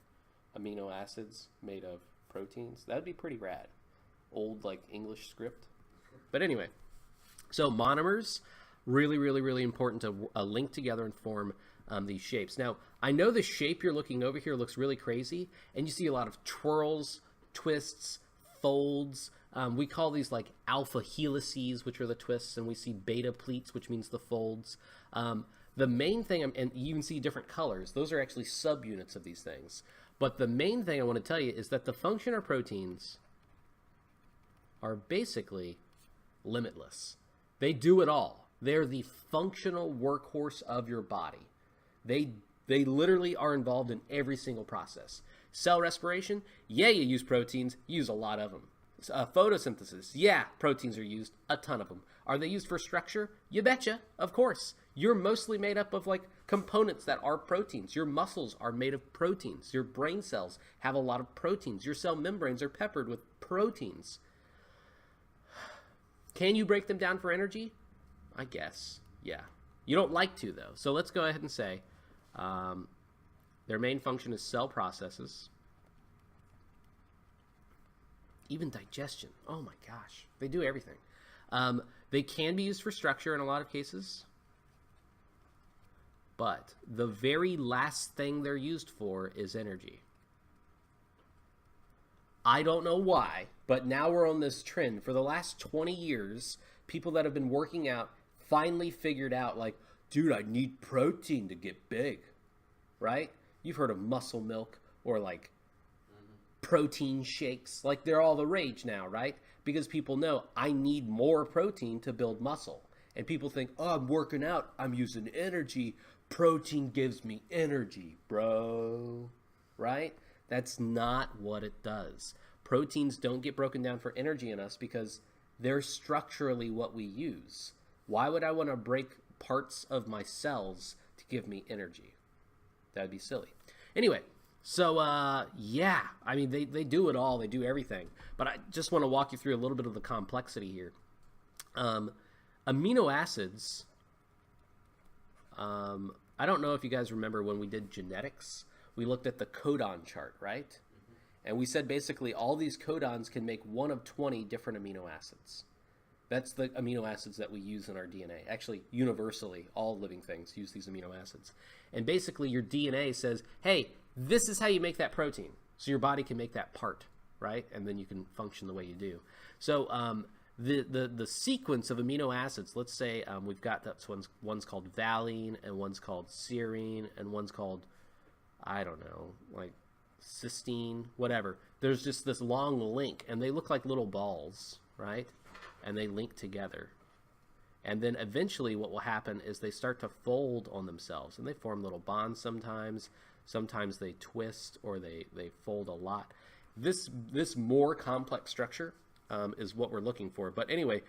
Amino acids made of proteins. That'd be pretty rad. Old like English script. But anyway, so monomers, really, really, really important to link together and form these shapes. Now, I know the shape you're looking over here looks really crazy, and you see a lot of twirls, twists, folds. We call these like alpha helices, which are the twists, and we see beta pleats, which means the folds. The main thing, and you can see different colors, those are actually subunits of these things. But the main thing I want to tell you is that the function of proteins are basically limitless. They do it all. They're the functional workhorse of your body. They literally are involved in every single process. Cell respiration, yeah, you use proteins, you use a lot of them. Photosynthesis, yeah, proteins are used, a ton of them. Are they used for structure? You betcha, of course. You're mostly made up of like components that are proteins. Your muscles are made of proteins. Your brain cells have a lot of proteins. Your cell membranes are peppered with proteins. Can you break them down for energy? I guess, yeah. You don't like to, though. So let's go ahead and say their main function is cell processes. Even digestion. Oh my gosh. They do everything. They can be used for structure in a lot of cases. But the very last thing they're used for is energy. I don't know why, but now we're on this trend. For the last 20 years, people that have been working out finally figured out, like, dude, I need protein to get big, right? You've heard of muscle milk or like protein shakes. Like, they're all the rage now, right? Because people know I need more protein to build muscle. And people think, oh, I'm working out, I'm using energy. Protein gives me energy, bro, right? That's not what it does. Proteins don't get broken down for energy in us because they're structurally what we use. Why would I want to break parts of my cells to give me energy? That'd be silly. Anyway, so yeah, I mean, they do it all. They do everything. But I just want to walk you through a little bit of the complexity here. Amino acids, I don't know if you guys remember when we did genetics, we looked at the codon chart, right? Mm-hmm. And we said basically all these codons can make one of 20 different amino acids. That's the amino acids that we use in our DNA. Actually, universally, all living things use these amino acids. And basically your DNA says, hey, this is how you make that protein. So your body can make that part, right? And then you can function the way you do. So the sequence of amino acids, let's say we've got that one's called valine, and one's called serine, and one's called, I don't know, like cysteine, whatever. There's just this long link, and they look like little balls, right? And they link together. And then eventually what will happen is they start to fold on themselves, and they form little bonds sometimes. Sometimes they twist, or they fold a lot. This more complex structure is what we're looking for. But anyway,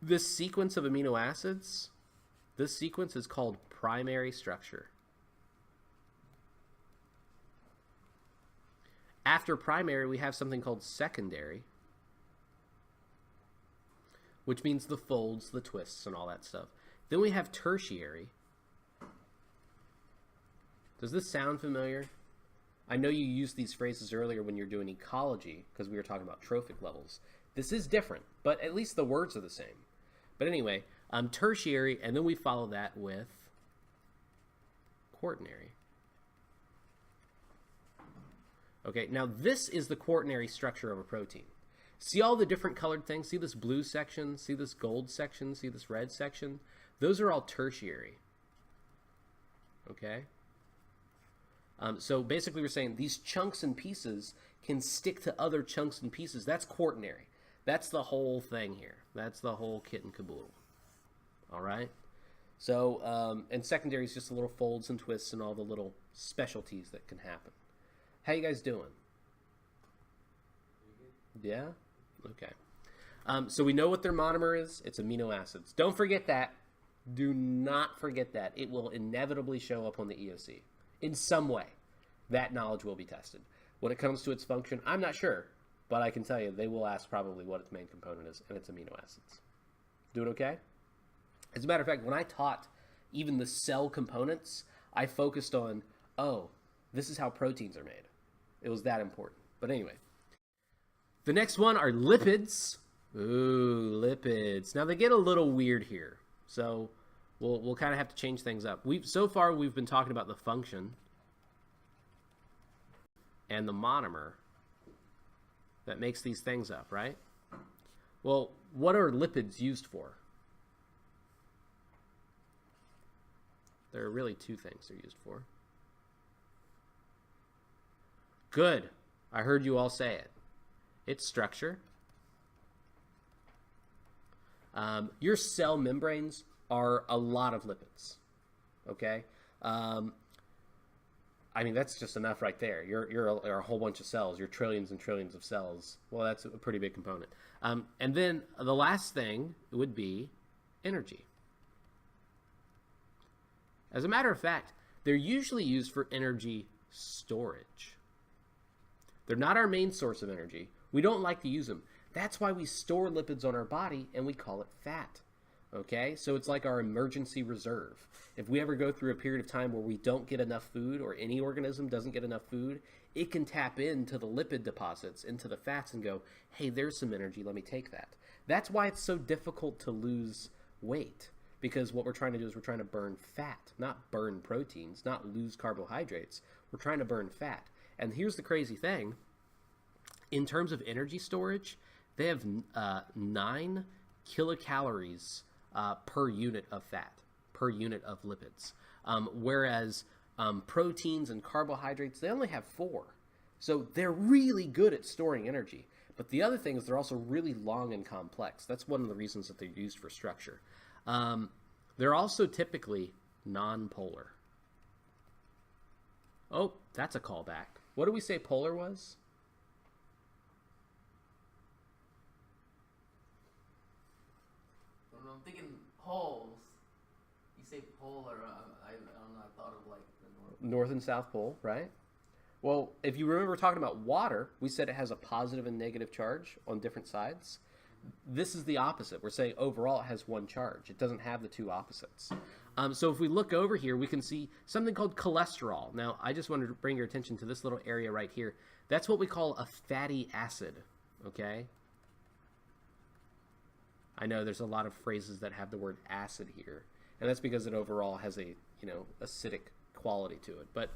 this sequence of amino acids, this sequence is called primary structure. After primary, we have something called secondary, which means the folds, the twists, and all that stuff. Then we have tertiary. Does this sound familiar? I know you used these phrases earlier when you're doing ecology, because we were talking about trophic levels. This is different, but at least the words are the same. But anyway, tertiary, and then we follow that with quaternary. Okay, now this is the quaternary structure of a protein. See all the different colored things? See this blue section? See this gold section? See this red section? Those are all tertiary. Okay? So basically we're saying these chunks and pieces can stick to other chunks and pieces. That's quaternary. That's the whole thing here. That's the whole kit and caboodle. All right? So, and secondary is just the little folds and twists and all the little specialties that can happen. How you guys doing? Yeah? Okay. So we know what their monomer is. It's amino acids. Don't forget that. Do not forget that. It will inevitably show up on the EOC. In some way, that knowledge will be tested. When it comes to its function, I'm not sure, but I can tell you they will ask probably what its main component is, and it's amino acids. Doing okay? As a matter of fact, when I taught even the cell components, I focused on, oh, this is how proteins are made. It was that important. But anyway, the next one are lipids. Ooh, lipids. Now they get a little weird here, so we'll kind of have to change things up. So far we've been talking about the function and the monomer that makes these things up, right? Well, what are lipids used for? There are really two things they're used for. Good. I heard you all say it. It's structure. Your cell membranes are a lot of lipids. Okay? I mean, that's just enough right there. You're a whole bunch of cells. You're trillions and trillions of cells. Well, that's a pretty big component. And then the last thing would be energy. As a matter of fact, they're usually used for energy storage. They're not our main source of energy. We don't like to use them. That's why we store lipids on our body and we call it fat. Okay, so it's like our emergency reserve. If we ever go through a period of time where we don't get enough food, or any organism doesn't get enough food, it can tap into the lipid deposits, into the fats, and go, hey, there's some energy, let me take that. That's why it's so difficult to lose weight, because what we're trying to do is we're trying to burn fat, not burn proteins, not lose carbohydrates. We're trying to burn fat. And here's the crazy thing. In terms of energy storage, they have 9 kilocalories per unit of fat, per unit of lipids. Whereas proteins and carbohydrates, they only have 4. So they're really good at storing energy. But the other thing is they're also really long and complex. That's one of the reasons that they're used for structure. They're also typically non-polar. Oh, that's a callback. What did we say polar was? When I'm thinking poles, you say polar, I don't know, I thought of like the North and South Pole, right? Well, if you remember talking about water, we said it has a positive and negative charge on different sides. This is the opposite. We're saying overall it has 1 charge. It doesn't have the 2 opposites. So if we look over here, we can see something called cholesterol. Now, I just wanted to bring your attention to this little area right here. That's what we call a fatty acid, okay? I know there's a lot of phrases that have the word acid here, and that's because it overall has a, acidic quality to it. But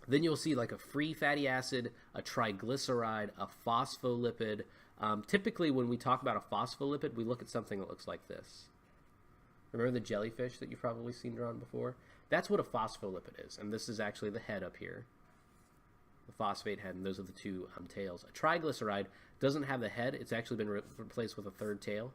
then you'll see like a free fatty acid, a triglyceride, a phospholipid. Typically, when we talk about a phospholipid, we look at something that looks like this. Remember the jellyfish that you've probably seen drawn before? That's what a phospholipid is, and this is actually the head up here. The phosphate head, and those are the 2 tails. A triglyceride doesn't have the head. It's actually been replaced with a 3rd tail.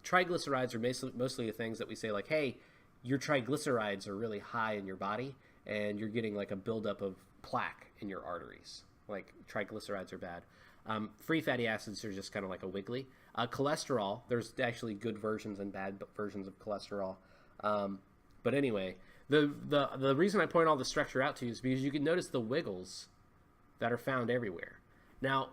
Triglycerides are mostly the things that we say like, hey, your triglycerides are really high in your body, and you're getting like a buildup of plaque in your arteries. Like triglycerides are bad. Free fatty acids are just kind of like a wiggly. Cholesterol, there's actually good versions and bad versions of cholesterol. But anyway, the reason I point all the structure out to you is because you can notice the wiggles that are found everywhere. Now,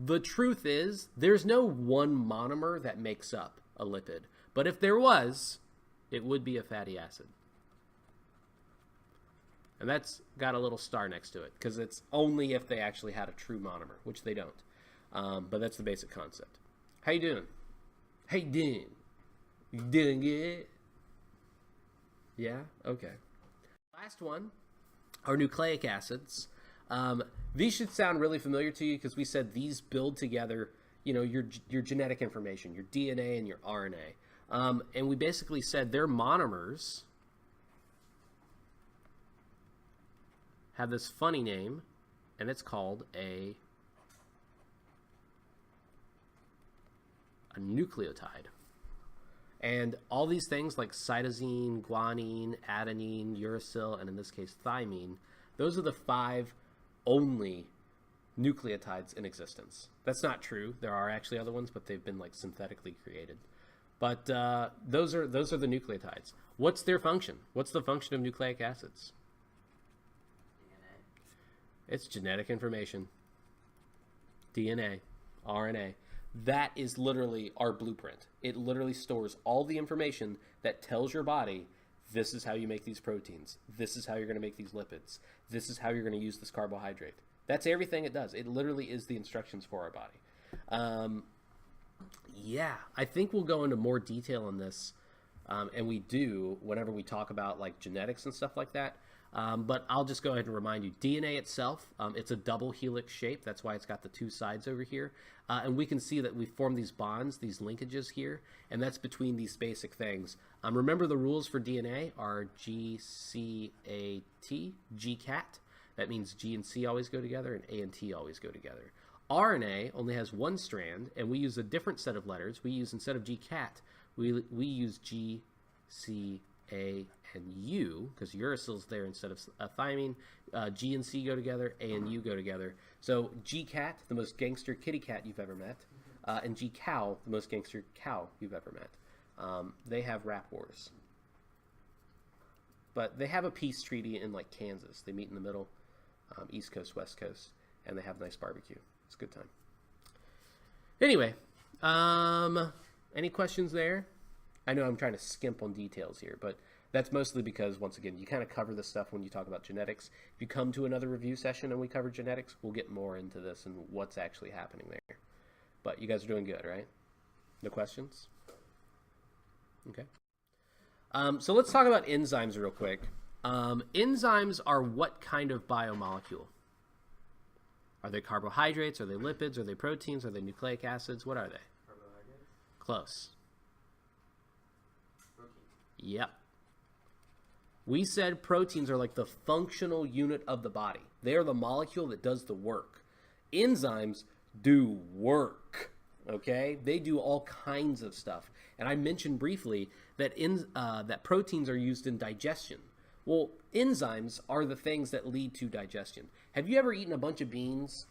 the truth is there's no one monomer that makes up a lipid. But if there was, it would be a fatty acid. And that's got a little star next to it because it's only if they actually had a true monomer, which they don't. But that's the basic concept. How you doing? How you doing? You doing good? Yeah? Okay. Last one are nucleic acids. These should sound really familiar to you because we said these build together, your genetic information, your DNA and your RNA. And we basically said their monomers have this funny name, and it's called a nucleotide. And all these things like cytosine, guanine, adenine, uracil, and in this case thymine, those are the 5 only nucleotides in existence. That's not true. There are actually other ones, but they've been like synthetically created. But those are the nucleotides. What's their function? What's the function of nucleic acids? It's genetic information. DNA, RNA. That is literally our blueprint. It literally stores all the information that tells your body, this is how you make these proteins. This is how you're going to make these lipids. This is how you're going to use this carbohydrate. That's everything it does. It literally is the instructions for our body. Yeah, I think we'll go into more detail on this, and we do whenever we talk about like genetics and stuff like that. But I'll just go ahead and remind you, DNA itself, it's a double helix shape. That's why it's got the 2 sides over here. And we can see that we form these bonds, these linkages here, and that's between these basic things. Remember the rules for DNA are GCAT, GCAT. That means G and C always go together, and A and T always go together. RNA only has 1 strand, and we use a different set of letters. We use, instead of GCAT, we use G, C, A, and U, because uracil's there instead of thymine. G and C go together, A and U go together. So G-cat, the most gangster kitty cat you've ever met, and G-cow, the most gangster cow you've ever met. They have rap wars. But they have a peace treaty in like Kansas. They meet in the middle, East Coast, West Coast, and they have a nice barbecue. It's a good time. Anyway, any questions there? I know I'm trying to skimp on details here, but that's mostly because, once again, you kind of cover this stuff when you talk about genetics. If you come to another review session and we cover genetics, we'll get more into this and what's actually happening there. But you guys are doing good, right? No questions? Okay. So let's talk about enzymes real quick. Enzymes are what kind of biomolecule? Are they carbohydrates? Are they lipids? Are they proteins? Are they nucleic acids? What are they? Carbohydrates. Close. Protein. Yep. We said proteins are like the functional unit of the body. They are the molecule that does the work. Enzymes do work, okay? They do all kinds of stuff. And I mentioned briefly that that proteins are used in digestion. Well, enzymes are the things that lead to digestion. Have you ever eaten a bunch of beans?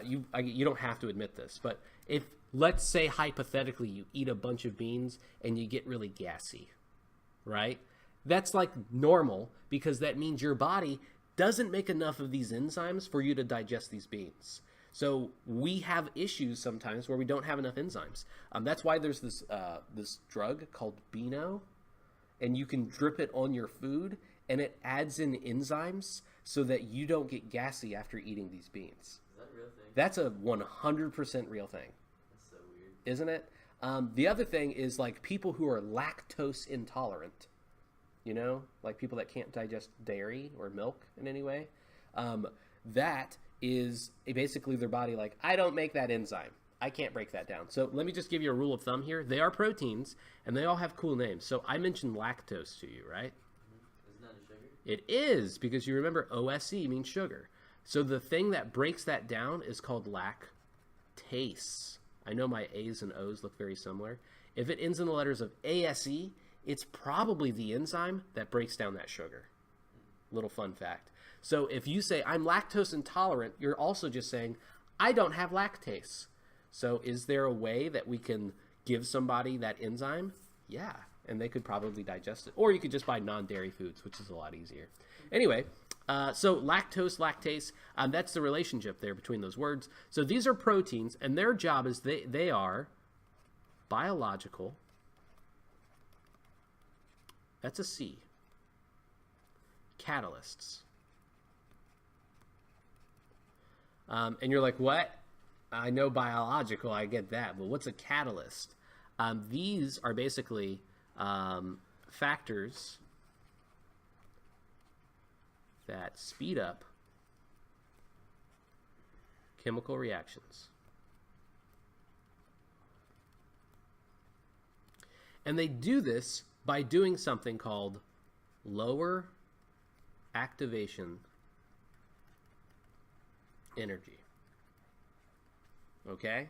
You don't have to admit this, but if, let's say hypothetically, you eat a bunch of beans and you get really gassy, right? That's like normal, because that means your body doesn't make enough of these enzymes for you to digest these beans. So we have issues sometimes where we don't have enough enzymes. That's why there's this drug called Beano, and you can drip it on your food, and it adds in enzymes so that you don't get gassy after eating these beans. Is that a real thing? That's a 100% real thing. That's so weird. Isn't it? The other thing is like people who are lactose intolerant, you know, like people that can't digest dairy or milk in any way. That is basically their body like, I don't make that enzyme. I can't break that down. So let me just give you a rule of thumb here. They are proteins, and they all have cool names. So I mentioned lactose to you, right? Isn't that a sugar? It is, because you remember OSE means sugar. So the thing that breaks that down is called lactase. I know my A's and O's look very similar. If it ends in the letters of ASE, it's probably the enzyme that breaks down that sugar. Little fun fact. So if you say, I'm lactose intolerant, you're also just saying, I don't have lactase. So is there a way that we can give somebody that enzyme? Yeah, and they could probably digest it. Or you could just buy non-dairy foods, which is a lot easier. Anyway, so lactose, lactase, that's the relationship there between those words. So these are proteins, and their job is they are biological. That's a C. Catalysts. And you're like, what? I know biological, I get that, but what's a catalyst? These are basically factors that speed up chemical reactions. And they do this by doing something called lower activation energy. Okay?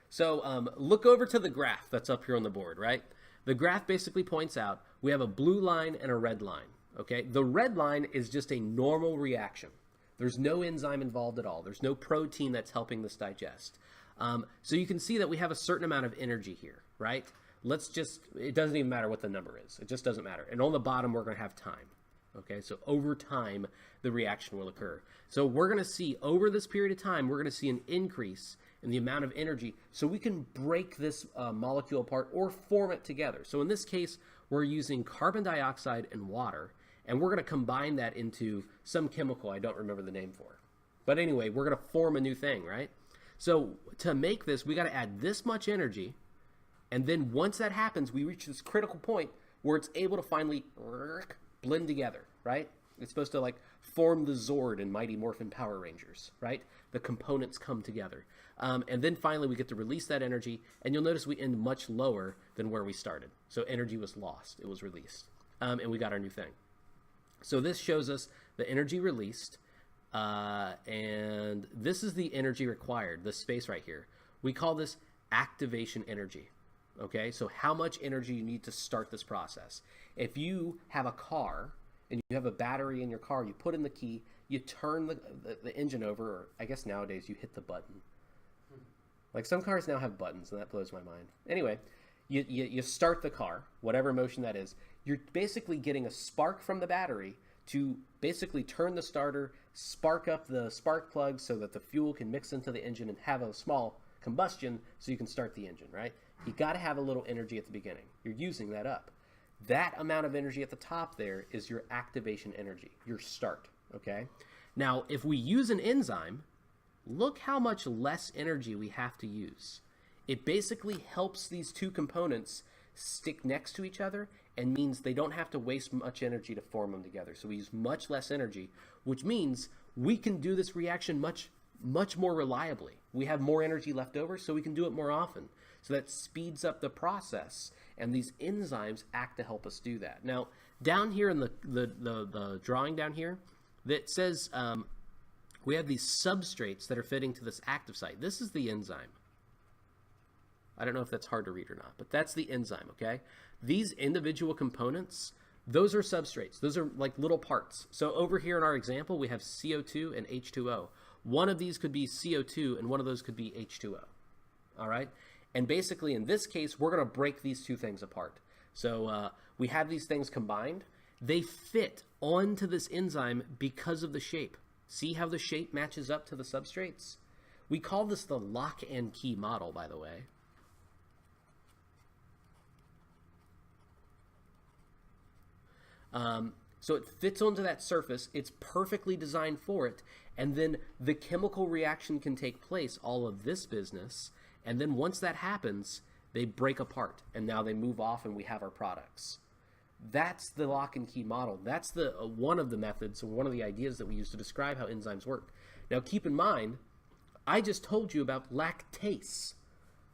So look over to the graph that's up here on the board, right? The graph basically points out we have a blue line and a red line. Okay? The red line is just a normal reaction. There's no enzyme involved at all. There's no protein that's helping this digest. So you can see that we have a certain amount of energy here, right? It doesn't even matter what the number is. It just doesn't matter. And on the bottom, we're going to have time. Okay, so over time, the reaction will occur. So we're going to see, over this period of time, we're going to see an increase in the amount of energy so we can break this molecule apart or form it together. So in this case, we're using carbon dioxide and water, and we're going to combine that into some chemical I don't remember the name for. But anyway, we're going to form a new thing, right? So to make this, we got to add this much energy, and then once that happens, we reach this critical point where it's able to finally blend together, right? It's supposed to like form the Zord in Mighty Morphin Power Rangers, right? The components come together. And then finally we get to release that energy, and you'll notice we end much lower than where we started. So energy was lost, it was released. And we got our new thing. So this shows us the energy released, and this is the energy required, this space right here. We call this activation energy. Okay, so how much energy you need to start this process. If you have a car and you have a battery in your car, you put in the key, you turn the engine over, or I guess nowadays you hit the button. Like some cars now have buttons, and that blows my mind. Anyway, you start the car, whatever motion that is. You're basically getting a spark from the battery to basically turn the starter, spark up the spark plug so that the fuel can mix into the engine and have a small combustion so you can start the engine, right? You got to have a little energy at the beginning. You're using that up. That amount of energy at the top there is your activation energy, your start, okay? Now, if we use an enzyme, look how much less energy we have to use. It basically helps these two components stick next to each other and means they don't have to waste much energy to form them together. So we use much less energy, which means we can do this reaction much more reliably. We have more energy left over, so we can do it more often. So that speeds up the process, and these enzymes act to help us do that. Now, down here in the drawing down here, that says we have these substrates that are fitting to this active site. This is the enzyme. I don't know if that's hard to read or not, but that's the enzyme, okay? These individual components, those are substrates. Those are like little parts. So over here in our example, we have CO2 and H2O. One of these could be CO2 and one of those could be H2O, all right? And basically in this case, we're gonna break these two things apart. So we have these things combined. They fit onto this enzyme because of the shape. See how the shape matches up to the substrates? We call this the lock and key model, by the way. So it fits onto that surface, it's perfectly designed for it, and then the chemical reaction can take place, all of this business, and then once that happens, they break apart, and now they move off and we have our products. That's the lock and key model. That's the one of the methods, one of the ideas that we use to describe how enzymes work. Now keep in mind, I just told you about lactase,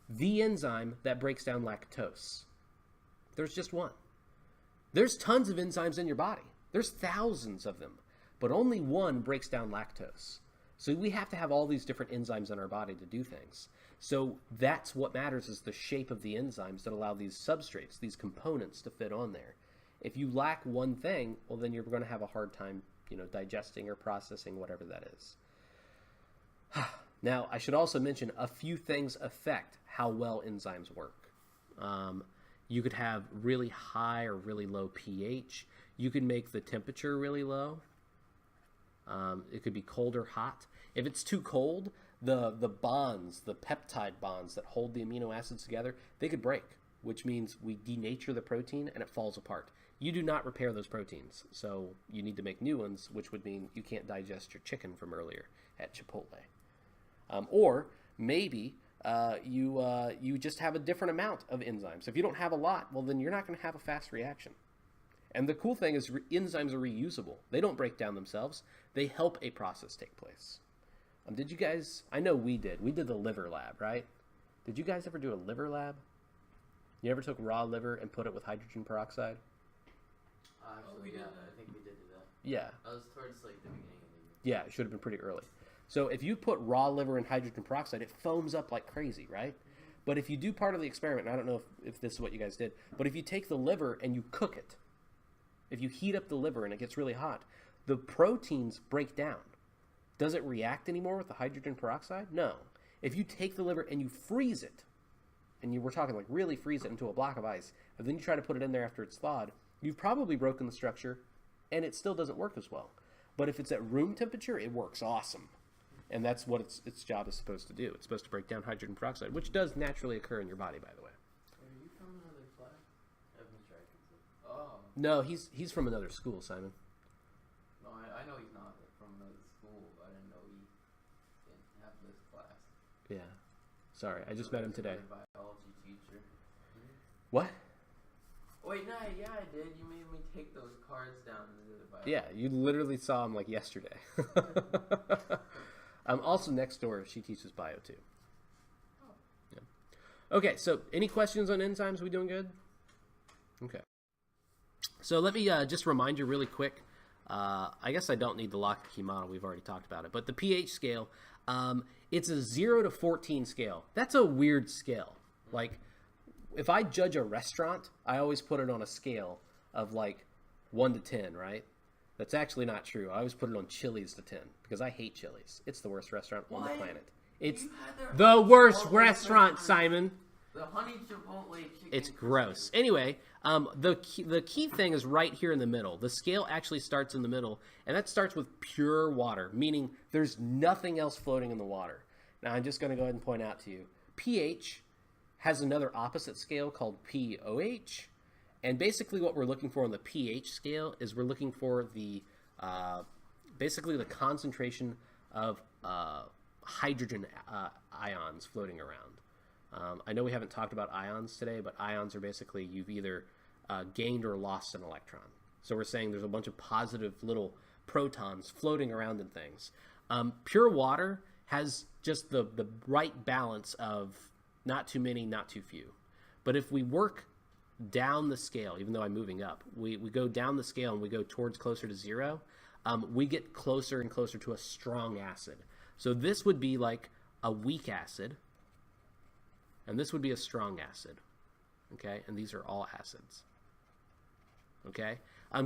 the enzyme that breaks down lactose. There's just one. There's tons of enzymes in your body. There's thousands of them, but only one breaks down lactose. So we have to have all these different enzymes in our body to do things. So that's what matters, is the shape of the enzymes that allow these substrates, these components to fit on there. If you lack one thing, well, then you're going to have a hard time, digesting or processing whatever that is. Now, I should also mention a few things affect how well enzymes work. You could have really high or really low pH. You can make the temperature really low. It could be cold or hot. If it's too cold, the bonds, the peptide bonds that hold the amino acids together, they could break, which means we denature the protein and it falls apart. You do not repair those proteins, so you need to make new ones, which would mean you can't digest your chicken from earlier at Chipotle. Or maybe you just have a different amount of enzymes. If you don't have a lot, well, then you're not going to have a fast reaction. And the cool thing is enzymes are reusable. They don't break down themselves. They help a process take place. Did you guys, I know we did the liver lab, right? Did you guys ever do a liver lab? You ever took raw liver and put it with hydrogen peroxide? Actually, yeah, I think we did do that. Yeah. That was towards like the beginning of the year. Yeah, it should have been pretty early. So if you put raw liver in hydrogen peroxide, it foams up like crazy, right? But if you do part of the experiment, and I don't know if this is what you guys did, but if you take the liver and you cook it, if you heat up the liver and it gets really hot, the proteins break down. Does it react anymore with the hydrogen peroxide? No. If you take the liver and you freeze it, and we're talking like really freeze it into a block of ice, and then you try to put it in there after it's thawed, you've probably broken the structure and it still doesn't work as well. But if it's at room temperature, it works awesome. And that's what its job is supposed to do. It's supposed to break down hydrogen peroxide, which does naturally occur in your body, by the way. Are you from another class? Oh. No, he's from another school, Simon. No, I know he's not from another school, but I didn't know he didn't have this class. Yeah. Sorry, I just met him today. Biology teacher. What? Wait, no, yeah, I did. You made me take those cards down to the biology. Yeah, you literally saw him like yesterday. Also next door, she teaches bio too. Oh. Yeah. Okay, so any questions on enzymes? We doing good? Okay. So let me just remind you really quick. I guess I don't need the lock and key model. We've already talked about it. But the pH scale, it's a 0 to 14 scale. That's a weird scale. Like, if I judge a restaurant, I always put it on a scale of like 1 to 10, right? That's actually not true. I always put it on Chili's to 10 because I hate Chili's. It's the worst restaurant on the planet. It's the worst restaurant, Simon. The honey chipotle chicken. It's gross. Anyway, the key thing is right here in the middle. The scale actually starts in the middle, and that starts with pure water, meaning there's nothing else floating in the water. Now, I'm just going to go ahead and point out to you, pH has another opposite scale called pOH. And basically what we're looking for on the pH scale is we're looking for the basically the concentration of hydrogen ions floating around. I know we haven't talked about ions today, but ions are basically you've either gained or lost an electron. So we're saying there's a bunch of positive little protons floating around in things. Pure water has just the right balance of not too many, not too few. But if we work down the scale, even though I'm moving up, we go down the scale and we go towards closer to zero, we get closer and closer to a strong acid. So this would be like a weak acid, and this would be a strong acid, okay? And these are all acids, okay?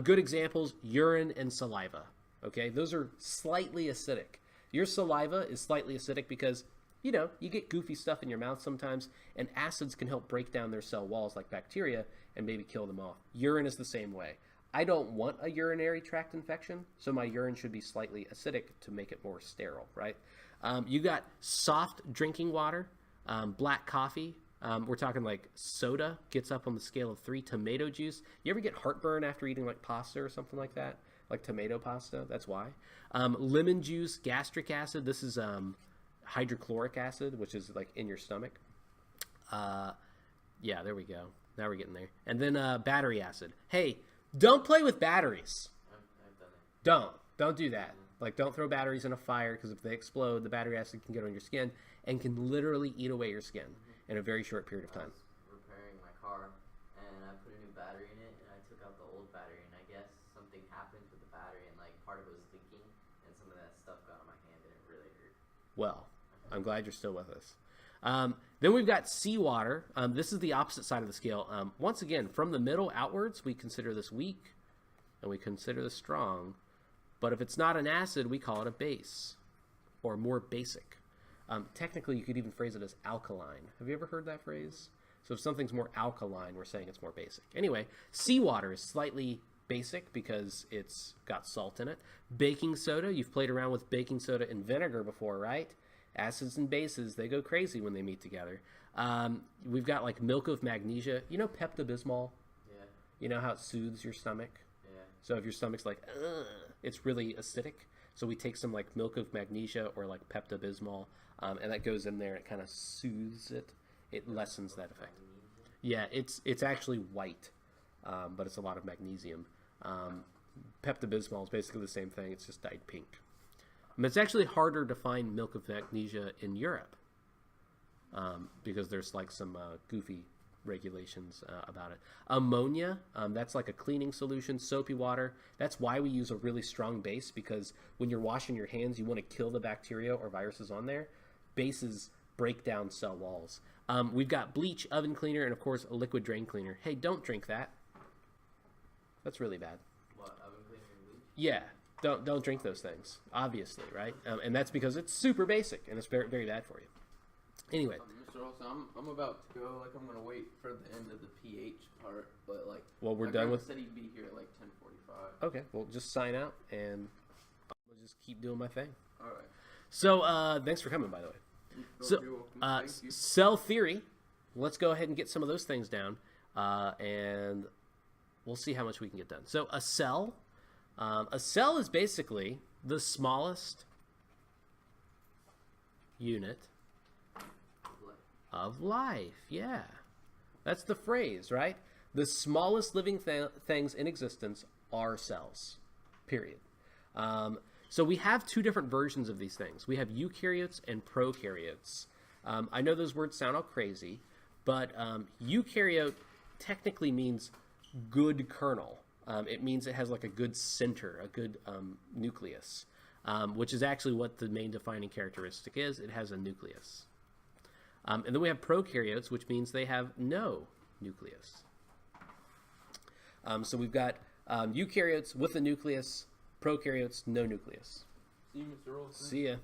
Good examples, urine and saliva, okay? Those are slightly acidic. Your saliva is slightly acidic because, you know, you get goofy stuff in your mouth sometimes, and acids can help break down their cell walls like bacteria and maybe kill them off. Urine is the same way. I don't want a urinary tract infection, so my urine should be slightly acidic to make it more sterile, right? You got soft drinking water, black coffee. We're talking like soda gets up on the scale of 3. Tomato juice. You ever get heartburn after eating like pasta or something like that? Like tomato pasta, that's why. Lemon juice, gastric acid. This is hydrochloric acid, which is like in your stomach. Yeah, there we go. Now we're getting there. And then battery acid. Hey, don't play with batteries. I've done it. Don't do that. Like, don't throw batteries in a fire, because if they explode, the battery acid can get on your skin and can literally eat away your skin in a very short period of time. I was repairing my car, and I put a new battery in it, and I took out the old battery, and I guess something happened with the battery, and like part of it was leaking, and some of that stuff got on my hand, and it really hurt. Well, I'm glad you're still with us. Then we've got seawater. This is the opposite side of the scale. Once again, from the middle outwards, we consider this weak, and we consider this strong. But if it's not an acid, we call it a base, or more basic. Technically, you could even phrase it as alkaline. Have you ever heard that phrase? So if something's more alkaline, we're saying it's more basic. Anyway, seawater is slightly basic because it's got salt in it. Baking soda, you've played around with baking soda and vinegar before, right? Acids and bases, they go crazy when they meet together. We've got like milk of magnesia. You know Pepto-Bismol? Yeah. You know how it soothes your stomach? Yeah. So if your stomach's like, ugh, it's really acidic. So we take some like milk of magnesia or like Pepto-Bismol, and that goes in there and it kind of soothes it. It lessens that effect. Yeah, it's actually white, but it's a lot of magnesium. Pepto-Bismol is basically the same thing. It's just dyed pink. It's actually harder to find milk of magnesia in Europe because there's like some goofy regulations about it. Ammonia, that's like a cleaning solution. Soapy water, that's why we use a really strong base, because when you're washing your hands, you want to kill the bacteria or viruses on there. Bases break down cell walls. We've got bleach, oven cleaner, and of course a liquid drain cleaner. Hey, don't drink that. That's really bad. What, oven cleaner and bleach? Yeah, don't drink those things, obviously, right? And that's because it's super basic and it's very, very bad for you. Anyway. Mr. Olson, I'm about to go. Like, I'm gonna wait for the end of the pH part, but like, Well, we're my done grandma with. said he'd be here at like 10:45. Okay, well, just sign out and I'll just keep doing my thing. All right. So, thanks for coming, by the way. So, You're welcome. Thank you. cell theory. Let's go ahead and get some of those things down, and we'll see how much we can get done. So, a cell is basically the smallest unit of life. Yeah, that's the phrase, right? The smallest living things in existence are cells. Period. So we have two different versions of these things. We have eukaryotes and prokaryotes. I know those words sound all crazy, but eukaryote technically means good kernel. It means it has like a good center, a good nucleus, which is actually what the main defining characteristic is. It has a nucleus. And then we have prokaryotes, which means they have no nucleus. So we've got eukaryotes with a nucleus, prokaryotes, no nucleus. See you, Mr. Olson. See ya.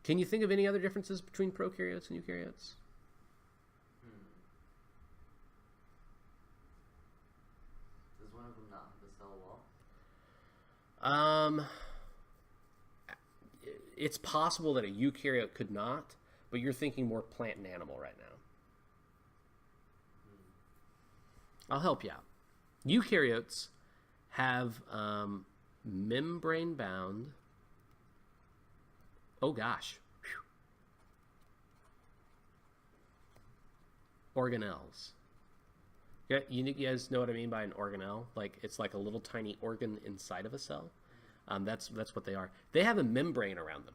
Can you think of any other differences between prokaryotes and eukaryotes? Does one of them not have a cell wall? It's possible that a eukaryote could not, but you're thinking more plant and animal right now. I'll help you out. Eukaryotes have membrane-bound. Oh gosh. Organelles. Yeah, you guys know what I mean by an organelle? Like it's like a little tiny organ inside of a cell. That's what they are. They have a membrane around them.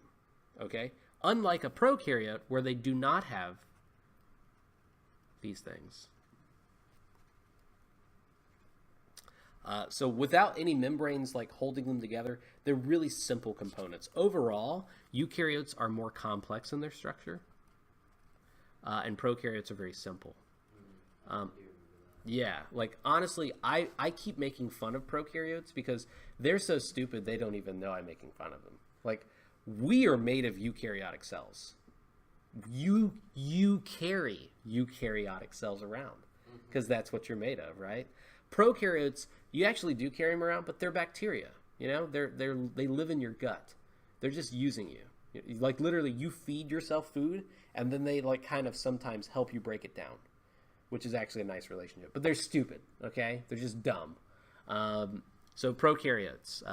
Okay, unlike a prokaryote where they do not have these things. So without any membranes like holding them together, they're really simple components. Overall, eukaryotes are more complex in their structure, and prokaryotes are very simple. Yeah, like honestly, I keep making fun of prokaryotes because they're so stupid they don't even know I'm making fun of them. Like, we are made of eukaryotic cells. You carry eukaryotic cells around because that's what you're made of, right? Prokaryotes, you actually do carry them around, but they're bacteria. You know, they live in your gut. They're just using you. Like literally, you feed yourself food, and then they like kind of sometimes help you break it down, which is actually a nice relationship. But they're stupid, okay? They're just dumb. So prokaryotes,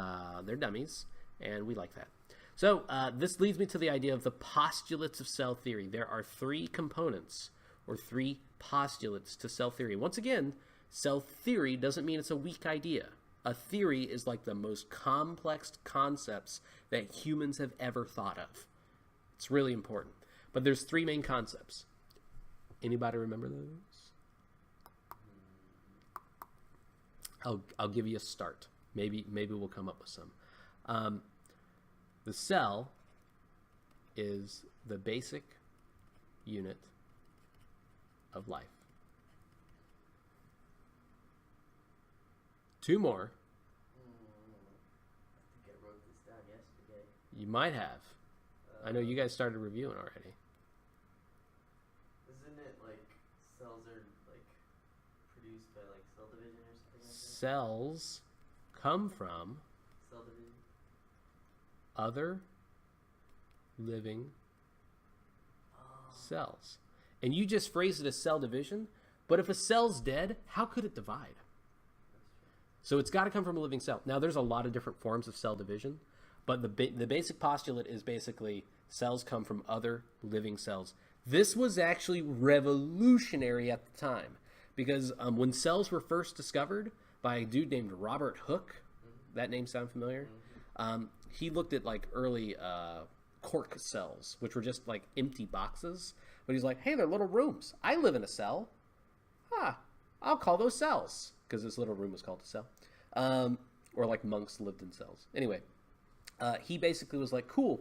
they're dummies, and we like that. So this leads me to the idea of the postulates of cell theory. There are 3 components, or 3 postulates to cell theory. Once again, cell theory doesn't mean it's a weak idea. A theory is like the most complex concepts that humans have ever thought of. It's really important. But there's 3 main concepts. Anybody remember those? I'll give you a start. Maybe we'll come up with some. The cell is the basic unit of life. 2 more. I think I wrote this down yesterday. You might have. I know you guys started reviewing already. Isn't it like cells are like produced by like cell division or something like that? Cells come from Cell division? other living cells. And you just phrased it as cell division, but if a cell's dead, how could it divide? So it's got to come from a living cell. Now, there's a lot of different forms of cell division, but the basic postulate is basically cells come from other living cells. This was actually revolutionary at the time because when cells were first discovered by a dude named Robert Hooke, that name sound familiar? He looked at like early cork cells, which were just like empty boxes. But he's like, hey, they're little rooms. I live in a cell. I'll call those cells, because this little room was called a cell. Or like monks lived in cells. Anyway, he basically was like, cool.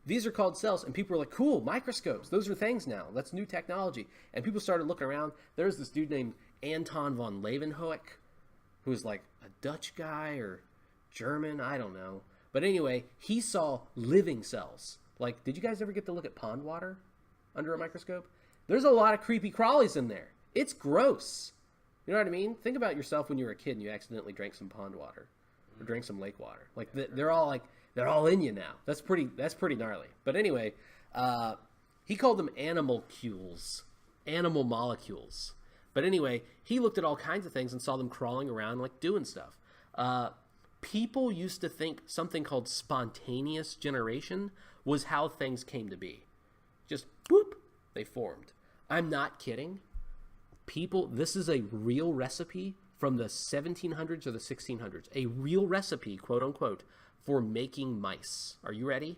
These are called cells. And people were like, cool, microscopes. Those are things now. That's new technology. And people started looking around. There's this dude named Anton von Leeuwenhoek, who was like a Dutch guy or German, I don't know. But anyway, he saw living cells. Like, did you guys ever get to look at pond water under a microscope? There's a lot of creepy crawlies in there. It's gross. You know what I mean? Think about yourself when you were a kid and you accidentally drank some pond water or drank some lake water. Like they're all in you now. That's pretty gnarly. But anyway, he called them animalcules, animal molecules. But anyway, he looked at all kinds of things and saw them crawling around like doing stuff. People used to think something called spontaneous generation was how things came to be. Just boop, they formed. I'm not kidding. This is a real recipe from the 1700s or the 1600s. A real recipe, quote unquote, for making mice. Are you ready?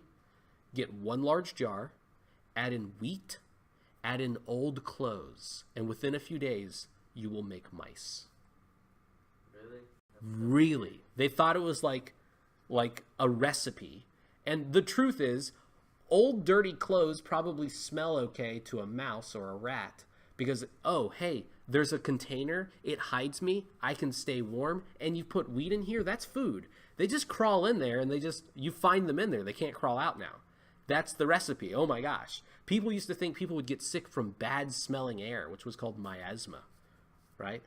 Get 1 large jar, add in wheat, add in old clothes, and within a few days, you will make mice. Really? They thought it was like a recipe. And the truth is, old dirty clothes probably smell okay to a mouse or a rat because, oh, hey, there's a container, it hides me, I can stay warm, and you put wheat in here, that's food. They just crawl in there and you find them in there. They can't crawl out now. That's the recipe. Oh my gosh. People used to think people would get sick from bad smelling air, which was called miasma, right?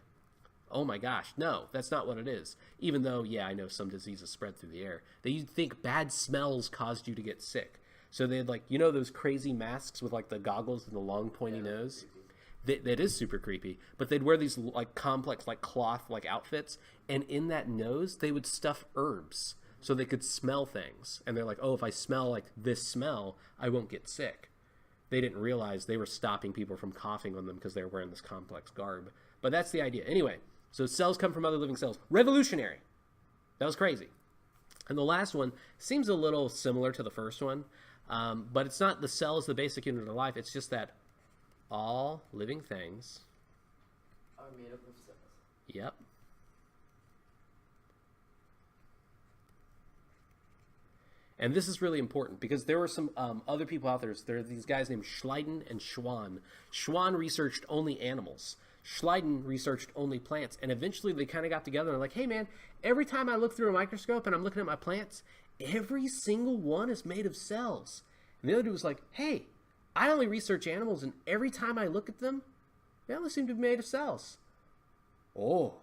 Oh my gosh, no, that's not what it is. Even though, yeah, I know some diseases spread through the air. They think bad smells caused you to get sick. So they had like, you know, those crazy masks with like the goggles and the long pointy nose. That is super creepy. But they'd wear these like complex like cloth like outfits, and in that nose they would stuff herbs so they could smell things. And they're like, oh, if I smell like this smell, I won't get sick. They didn't realize they were stopping people from coughing on them because they were wearing this complex garb. But that's the idea. Anyway, so cells come from other living cells. Revolutionary. That was crazy. And the last one seems a little similar to the first one, but it's not the cell is the basic unit of life. It's just that all living things Are made up of cells. Yep. And this is really important because there were some other people out there. There are these guys named Schleiden and Schwann. Schwann researched only animals. Schleiden researched only plants. And eventually they kind of got together and like, hey man, every time I look through a microscope and I'm looking at my plants, every single one is made of cells. And the other dude was like, hey, I only research animals and every time I look at them, they only seem to be made of cells. Oh,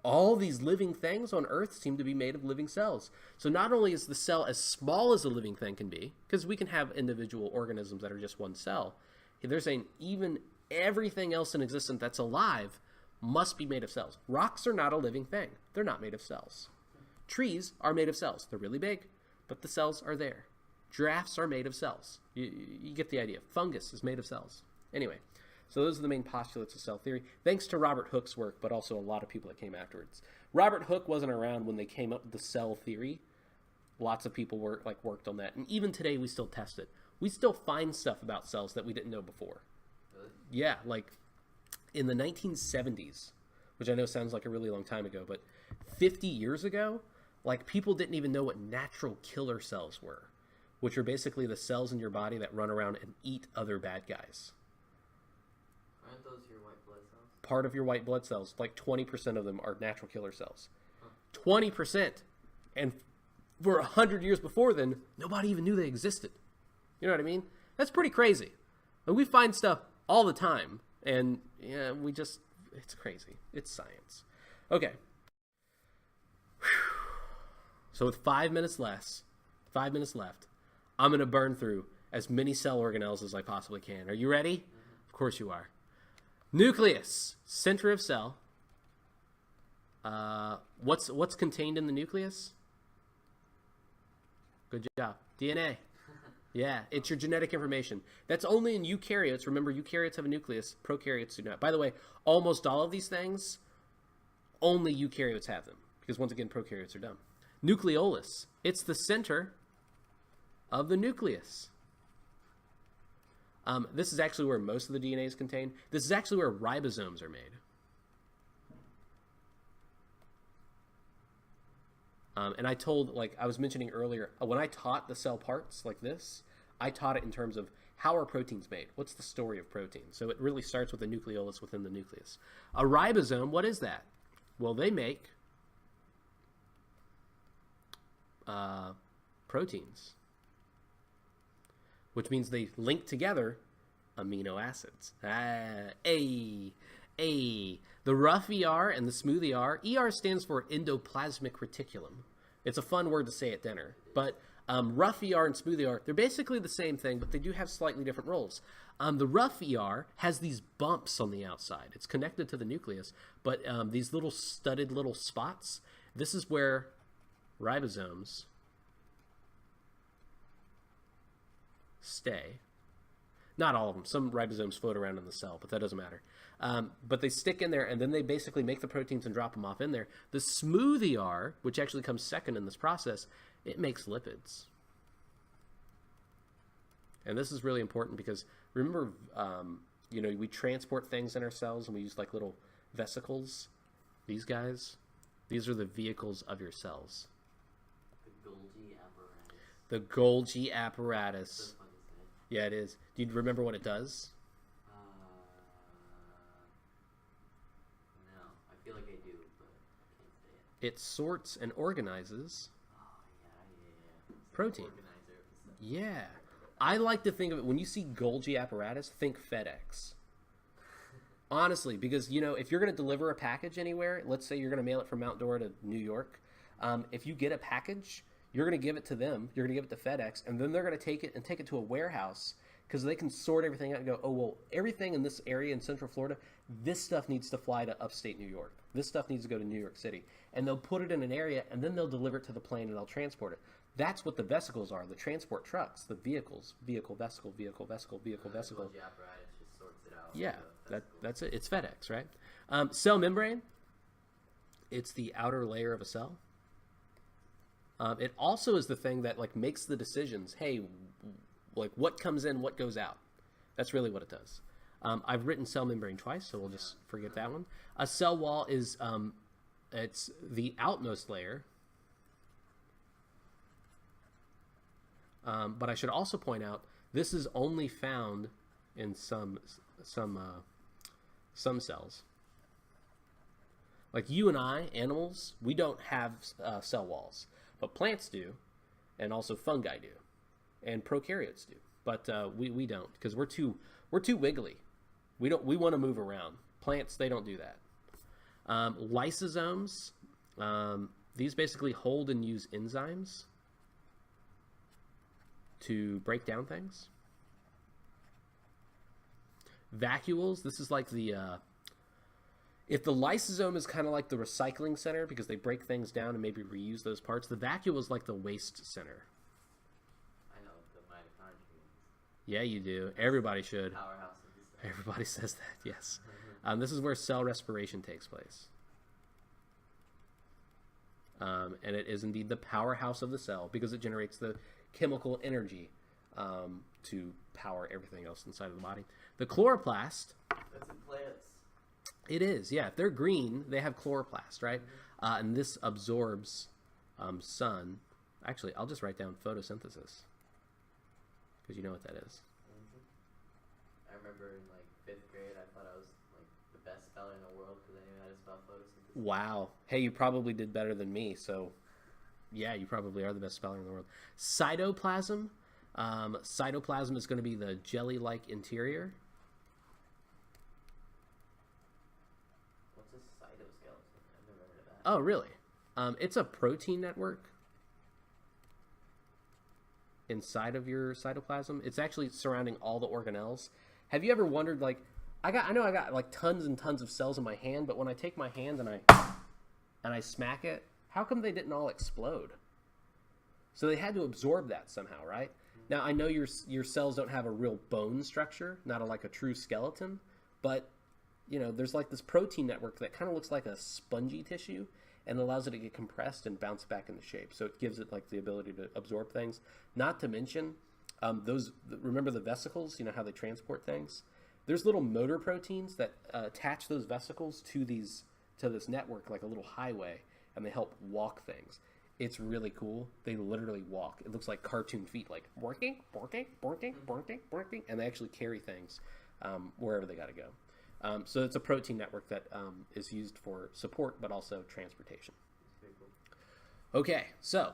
all these living things on Earth seem to be made of living cells. So not only is the cell as small as a living thing can be, because we can have individual organisms that are just one cell, they're saying even everything else in existence that's alive must be made of cells. Rocks are not a living thing. They're not made of cells. Trees are made of cells. They're really big, but the cells are there. Giraffes are made of cells. You get the idea. Fungus is made of cells. Anyway, so those are the main postulates of cell theory, thanks to Robert Hooke's work, but also a lot of people that came afterwards. Robert Hooke wasn't around when they came up with the cell theory. Lots of people worked on that, and even today we still test it. We still find stuff about cells that we didn't know before. Really? Yeah, like in the 1970s, which I know sounds like a really long time ago, but 50 years ago, like people didn't even know what natural killer cells were, which are basically the cells in your body that run around and eat other bad guys. Aren't those your white blood cells? Part of your white blood cells, like 20% of them are natural killer cells. 20%. And for 100 years before then, nobody even knew they existed. You know what I mean? That's pretty crazy. And we find stuff all the time. And yeah, it's crazy. It's science. Okay. So with 5 minutes left, I'm going to burn through as many cell organelles as I possibly can. Are you ready? Of course you are. Nucleus, center of cell. What's contained in the nucleus? Good job. DNA. Yeah, it's your genetic information. That's only in eukaryotes. Remember, eukaryotes have a nucleus. Prokaryotes do not. By the way, almost all of these things, only eukaryotes have them. Because once again, prokaryotes are dumb. Nucleolus. It's the center of the nucleus. This is actually where most of the DNA is contained. This is actually where ribosomes are made. And I told, like I was mentioning earlier, when I taught the cell parts like this, I taught it in terms of how are proteins made? What's the story of proteins? So it really starts with the nucleolus within the nucleus. A ribosome, what is that? Well, they make proteins, which means they link together amino acids. The rough ER and the smooth ER. ER stands for endoplasmic reticulum. It's a fun word to say at dinner. But rough ER and smooth ER, they're basically the same thing, but they do have slightly different roles. The rough ER has these bumps on the outside. It's connected to the nucleus, but these little studded little spots, this is where ribosomes stay. Not all of them. Some ribosomes float around in the cell, but that doesn't matter. But they stick in there, and then they basically make the proteins and drop them off in there. The smooth ER, which actually comes second in this process, it makes lipids. And this is really important because remember, we transport things in our cells, and we use like little vesicles. These guys, these are the vehicles of your cells. The Golgi apparatus. The Golgi apparatus. So fun to say. Yeah, it is. Do you remember what it does? No, I feel like I do, but I can't say it. It sorts and organizes Oh, yeah. It's protein. Like organizer of the cell. Yeah. I like to think of it, when you see Golgi apparatus, think FedEx. Honestly, because, if you're going to deliver a package anywhere, let's say you're going to mail it from Mount Dora to New York, if you get a package, You're going to give it to them. You're going to give it to FedEx, and then they're going to take it to a warehouse because they can sort everything out and go, oh, well, everything in this area in Central Florida, this stuff needs to fly to upstate New York. This stuff needs to go to New York City. And they'll put it in an area, and then they'll deliver it to the plane, and they'll transport it. That's what the vesicles are, the transport trucks, the vehicles, vehicle, vesicle, vehicle, vesicle, vehicle, vesicle. The apparatus just sorts it out. Yeah, that's it. It's FedEx, right? Cell membrane, it's the outer layer of a cell. It also is the thing that like makes the decisions. Hey, like what comes in, what goes out. That's really what it does. I've written cell membrane twice, so we'll just forget that one. A cell wall is it's the outmost layer. But I should also point out this is only found in some cells. Like you and I, animals, we don't have cell walls, but plants do, and also fungi do, and prokaryotes do. But we don't because we're too wiggly. We want to move around. Plants, they don't do that. Lysosomes, these basically hold and use enzymes to break down things. Vacuoles, this is like the if the lysosome is kind of like the recycling center because they break things down and maybe reuse those parts, the vacuole is like the waste center. I know the mitochondria. Yeah, you do. Everybody should. Powerhouse of the cell. Everybody says that, yes. This is where cell respiration takes place. And it is indeed the powerhouse of the cell because it generates the chemical energy to power everything else inside of the body. The chloroplast. That's in plants. It is, yeah. If they're green, they have chloroplast, right? And this absorbs sun. Actually, I'll just write down photosynthesis because you know what that is. I remember in like 5th grade, I thought I was like the best speller in the world because I knew how to spell photosynthesis. Wow. Hey, you probably did better than me, so yeah, you probably are the best speller in the world. Cytoplasm. Cytoplasm is going to be the jelly-like interior. What's a cytoskeleton? I've never heard of that. Oh, really? It's a protein network inside of your cytoplasm. It's actually surrounding all the organelles. Have you ever wondered, like, I know I got like tons and tons of cells in my hand, but when I take my hand and I smack it, how come they didn't all explode? So they had to absorb that somehow, right? Now I know your cells don't have a real bone structure, not like a true skeleton, but you know there's like this protein network that kind of looks like a spongy tissue and allows it to get compressed and bounce back into shape. So it gives it like the ability to absorb things. Not to mention remember the vesicles, you know how they transport things? There's little motor proteins that attach those vesicles to this network like a little highway, and they help walk things. It's really cool. They literally walk. It looks like cartoon feet, like borking, borking, borking, borking, borking, and they actually carry things wherever they got to go. So it's a protein network that is used for support, but also transportation. Okay, so